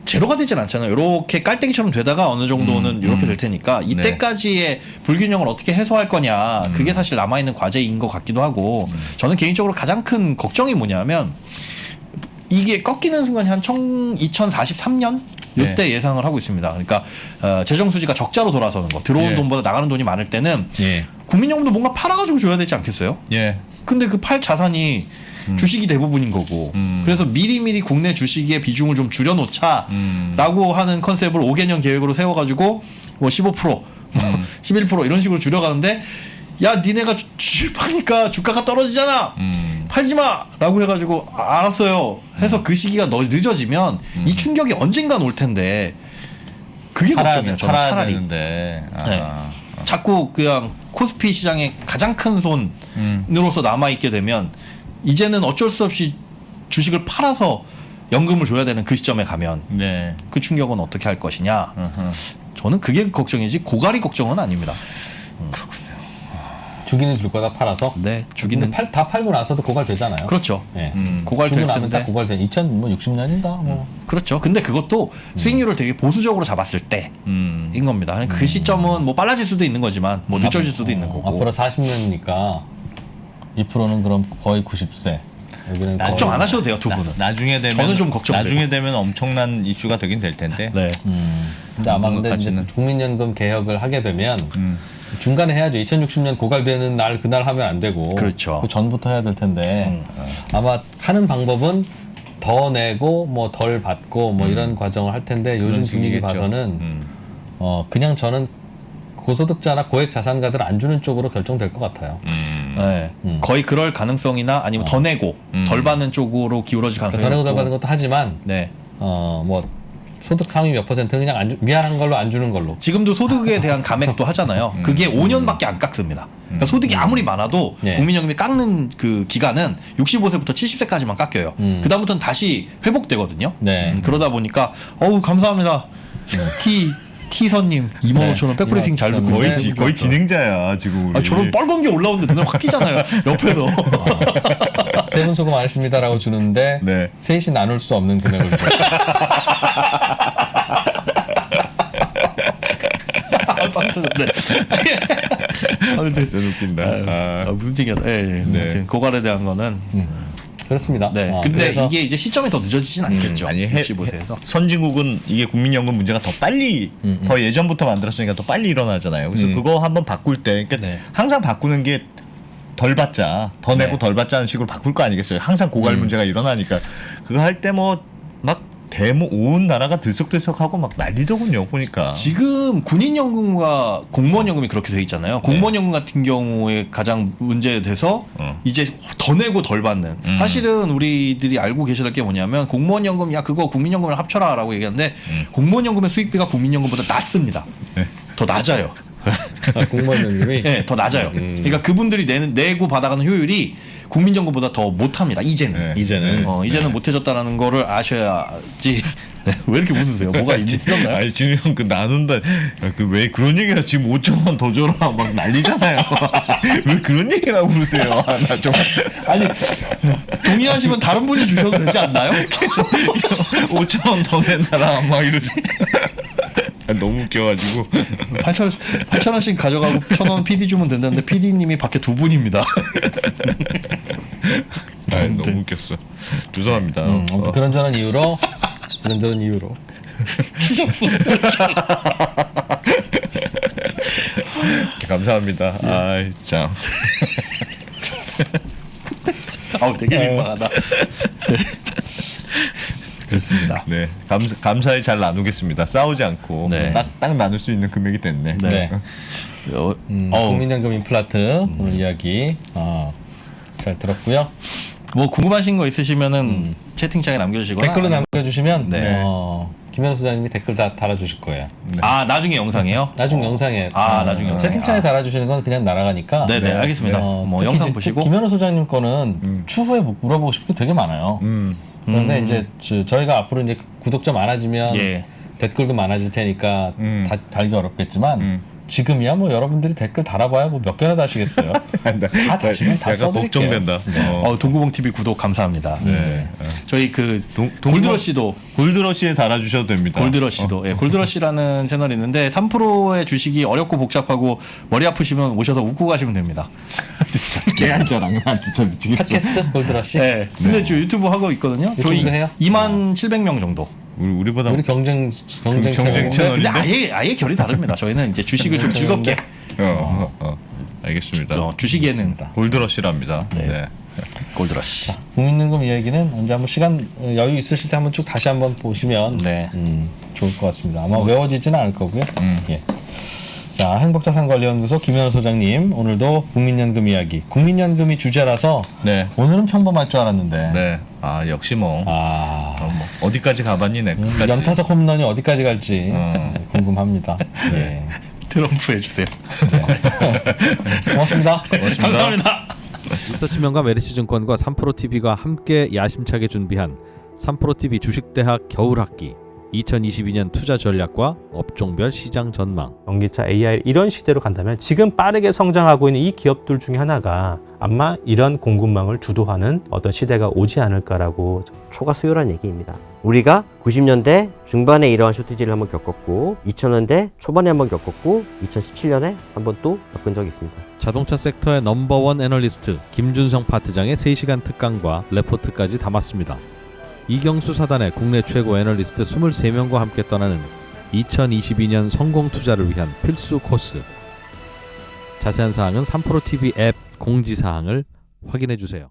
제로가 되진 않잖아요. 이렇게 깔때기처럼 되다가 어느 정도는 이렇게 될 테니까 이때까지의 불균형을 어떻게 해소할 거냐. 그게 사실 남아있는 과제인 것 같기도 하고 저는 개인적으로 가장 큰 걱정이 뭐냐면 이게 꺾이는 순간이 한 2043년 이때 예상을 하고 있습니다. 그러니까 재정 수지가 적자로 돌아서는 거. 들어온 예. 돈보다 나가는 돈이 많을 때는 예. 국민연금도 뭔가 팔아가지고 줘야 되지 않겠어요? 예. 근데 그 팔 자산이 주식이 대부분인 거고 그래서 미리미리 국내 주식의 비중을 좀 줄여놓자라고 하는 컨셉을 5개년 계획으로 세워가지고 뭐 15% 11% 이런 식으로 줄여가는데 야 니네가 주식 파니까 주가가 떨어지잖아 팔지마 라고 해가지고 알았어요 해서 그 시기가 늦어지면 이 충격이 언젠간 올 텐데 그게 걱정이에요. 저는 팔아야 차라리 되는데. 네. 자꾸 그냥 코스피 시장의 가장 큰 손으로서 남아있게 되면 이제는 어쩔 수 없이 주식을 팔아서 연금을 줘야 되는 그 시점에 가면 네. 그 충격은 어떻게 할 것이냐. 저는 그게 걱정이지 고갈이 걱정은 아닙니다. 주기는 줄 거다 팔아서. 네, 주기는 다 팔고 나서도 고갈되잖아요. 그렇죠. 예. 고갈될 주고 나면 다 텐데. 고갈돼. 2060년인가 뭐. 그렇죠. 근데 그것도 수익률을 되게 보수적으로 잡았을 때인 겁니다. 그러니까 그 시점은 뭐 빨라질 수도 있는 거지만 뭐 늦어질 수도 있는 거고. 앞으로 40년이니까 2%는 그럼 거의 90세. 여기는 걱정 안 하셔도 돼요, 두 분은. 나중에 되면 저는 좀 걱정돼요. 나중에 되면 엄청난 이슈가 되긴 될 텐데. 네. 근데 아마 근데 이제 가치는. 국민연금 개혁을 하게 되면 중간에 해야죠. 2060년 고갈되는 날 그날 하면 안 되고. 그렇죠. 그 전부터 해야 될 텐데 아마 하는 방법은 더 내고 뭐 덜 받고 뭐 이런 과정을 할 텐데 요즘 분위기 식이겠죠. 봐서는 그냥 저는 고소득자나 고액 자산가들 안 주는 쪽으로 결정될 것 같아요. 네. 거의 그럴 가능성이나 아니면 더 내고 덜 받는 쪽으로 기울어질 가능성이 더 내고 덜 높고. 받는 것도 하지만 네. 뭐 소득 상위 몇 퍼센트는 그냥 미안한 걸로 안 주는 걸로. 지금도 소득에 대한 감액도 하잖아요. 그게 5년밖에 안 깎습니다. 그러니까 소득이 아무리 많아도 예. 국민연금이 깎는 그 기간은 65세부터 70세까지만 깎여요. 그다음부터는 다시 회복되거든요. 네. 그러다 보니까 어우 감사합니다. T선님 25,000원 백프레이팅 잘 듣고 거의 있어요. 거의 진행자야 지금. 우리. 저런 빨간 게 올라오는데 눈에 확 띄잖아요. 옆에서. 세 분 수고 많으십니다라고 주는데 네. 셋이 나눌 수 없는 금액을 줘. 빵 터졌네. 아무튼 좀 웃긴다. 무슨 얘기야? 예, 예. 네. 아무튼 고갈에 대한 거는 그렇습니다. 네. 어, 근데 그래서 이게 이제 시점이 더 늦어지진 않겠죠. 아니 65세에서. 선진국은 이게 국민연금 문제가 더 빨리 더 예전부터 만들었으니까 더 빨리 일어나잖아요. 그래서 그거 한번 바꿀 때 그러니까 네. 항상 바꾸는 게 덜 받자 더 내고 덜 받자는 식으로 바꿀 거 아니겠어요. 항상 고갈 문제가 일어나니까 그거 할 때 뭐 막 온 나라가 들썩들썩하고 막 난리더군요. 보니까. 지금 군인연금과 공무원연금이 그렇게 돼 있잖아요. 공무원연금 같은 경우에 가장 문제돼서 이제 더 내고 덜 받는. 사실은 우리들이 알고 계셔야 될 게 뭐냐면 공무원연금 야 그거 국민연금을 합쳐라라고 얘기하는데 공무원연금의 수익비가 국민연금보다 낮습니다. 네. 더 낮아요. 공무원 연금이 네, 더 낮아요. 그러니까 그분들이 내고 받아가는 효율이 국민연금보다 더 못합니다. 이제는. 네. 이제는 못해졌다라는 거를 아셔야지. 네, 왜 이렇게 웃으세요? 뭐가 있었나요? 아니 지금 형 그 나눈다 그 왜 그런 얘기를 지금 5천 원 더 줘라 막 난리잖아요. 왜 그런 얘기를 하고 그러세요? 나 좀 아니 동의하시면 다른 분이 주셔도 되지 않나요? 5천 원 더 낸다라 막 이러지. 너무 웃겨가지고 8,000원씩 가져가고 1,000원 PD 주면 된다는데 PD님이 밖에 두 분입니다. 너무 웃겼어. 죄송합니다. 그런저런 이유로 감사합니다. 아이 참. 아우 되게 민망하다. 그렇습니다. 네, 감사히 잘 나누겠습니다. 싸우지 않고 네. 딱 나눌 수 있는 금액이 됐네. 네. 국민연금 임플라트 오늘 이야기 잘 들었고요. 뭐 궁금하신 거 있으시면은 채팅창에 남겨주시거나 댓글로 남겨주시면 네. 김현우 소장님이 댓글 다 달아주실 거예요. 아 나중에 영상이요? 나중 영상에 나중에 영상에. 채팅창에 달아주시는 건 그냥 날아가니까. 네네 알겠습니다. 뭐 특히 영상 이제 보시고 김현우 소장님 거는 추후에 물어보고 싶은 게 되게 많아요. 그런데 이제 저희가 앞으로 이제 구독자 많아지면 예. 댓글도 많아질 테니까 달기 어렵겠지만 지금이야 뭐 여러분들이 댓글 달아봐야 뭐 몇 개나 다시겠어요. 다 다시면 다 약간 써드릴게요. 걱정된다. 동구봉 TV 구독 감사합니다. 저희 그 골드러시도 골드러시에 달아주셔도 됩니다. 골드러시도 예, 골드러시라는 채널이 있는데 3%의 주식이 어렵고 복잡하고 머리 아프시면 오셔서 웃고 가시면 됩니다. 개한자랑 나 진짜 미치겠어. 팟캐스트 골드러시. 네. 근데 저 유튜브 하고 있거든요. 저희 유튜브 해요? 2700명 정도. 우리보다 우리 경쟁 경쟁 채널. 채널. 근데 아예 결이 다릅니다. 저희는 이제 주식을 좀 즐겁게 알겠습니다. 주식에는 골드러시랍니다. 네. 골드러시. 국민연금 이야기는 언제 한번 시간 여유 있으실 때 한번 쭉 다시 한번 보시면 네. 좋을 것 같습니다. 아마 외워지지는 않을 거고요. 예. 자, 행복자산관리연구소 김현우 소장님 오늘도 국민연금 이야기. 국민연금이 주제라서 네. 오늘은 평범할 줄 알았는데. 네. 역시 뭐. 뭐 어디까지 가봤니 내 끝까지. 연타석 홈런이 어디까지 갈지 궁금합니다. 예. 트럼프 해주세요. 고맙습니다. 감사합니다. 리서치명가 메리츠증권과 3프로TV가 함께 야심차게 준비한 3프로TV 주식대학 겨울학기 2022년 투자 전략과 업종별 시장 전망. 전기차, AI 이런 시대로 간다면 지금 빠르게 성장하고 있는 이 기업들 중에 하나가 아마 이런 공급망을 주도하는 어떤 시대가 오지 않을까라고. 초과 수요란 얘기입니다. 우리가 90년대 중반에 이러한 쇼티지를 한번 겪었고 2000년대 초반에 한번 겪었고 2017년에 한번 또 겪은 적이 있습니다. 자동차 섹터의 넘버원 애널리스트 김준성 파트장의 3시간 특강과 레포트까지 담았습니다. 이경수 사단의 국내 최고 애널리스트 23명과 함께 떠나는 2022년 성공 투자를 위한 필수 코스. 자세한 사항은 3프로TV 앱 공지사항을 확인해 주세요.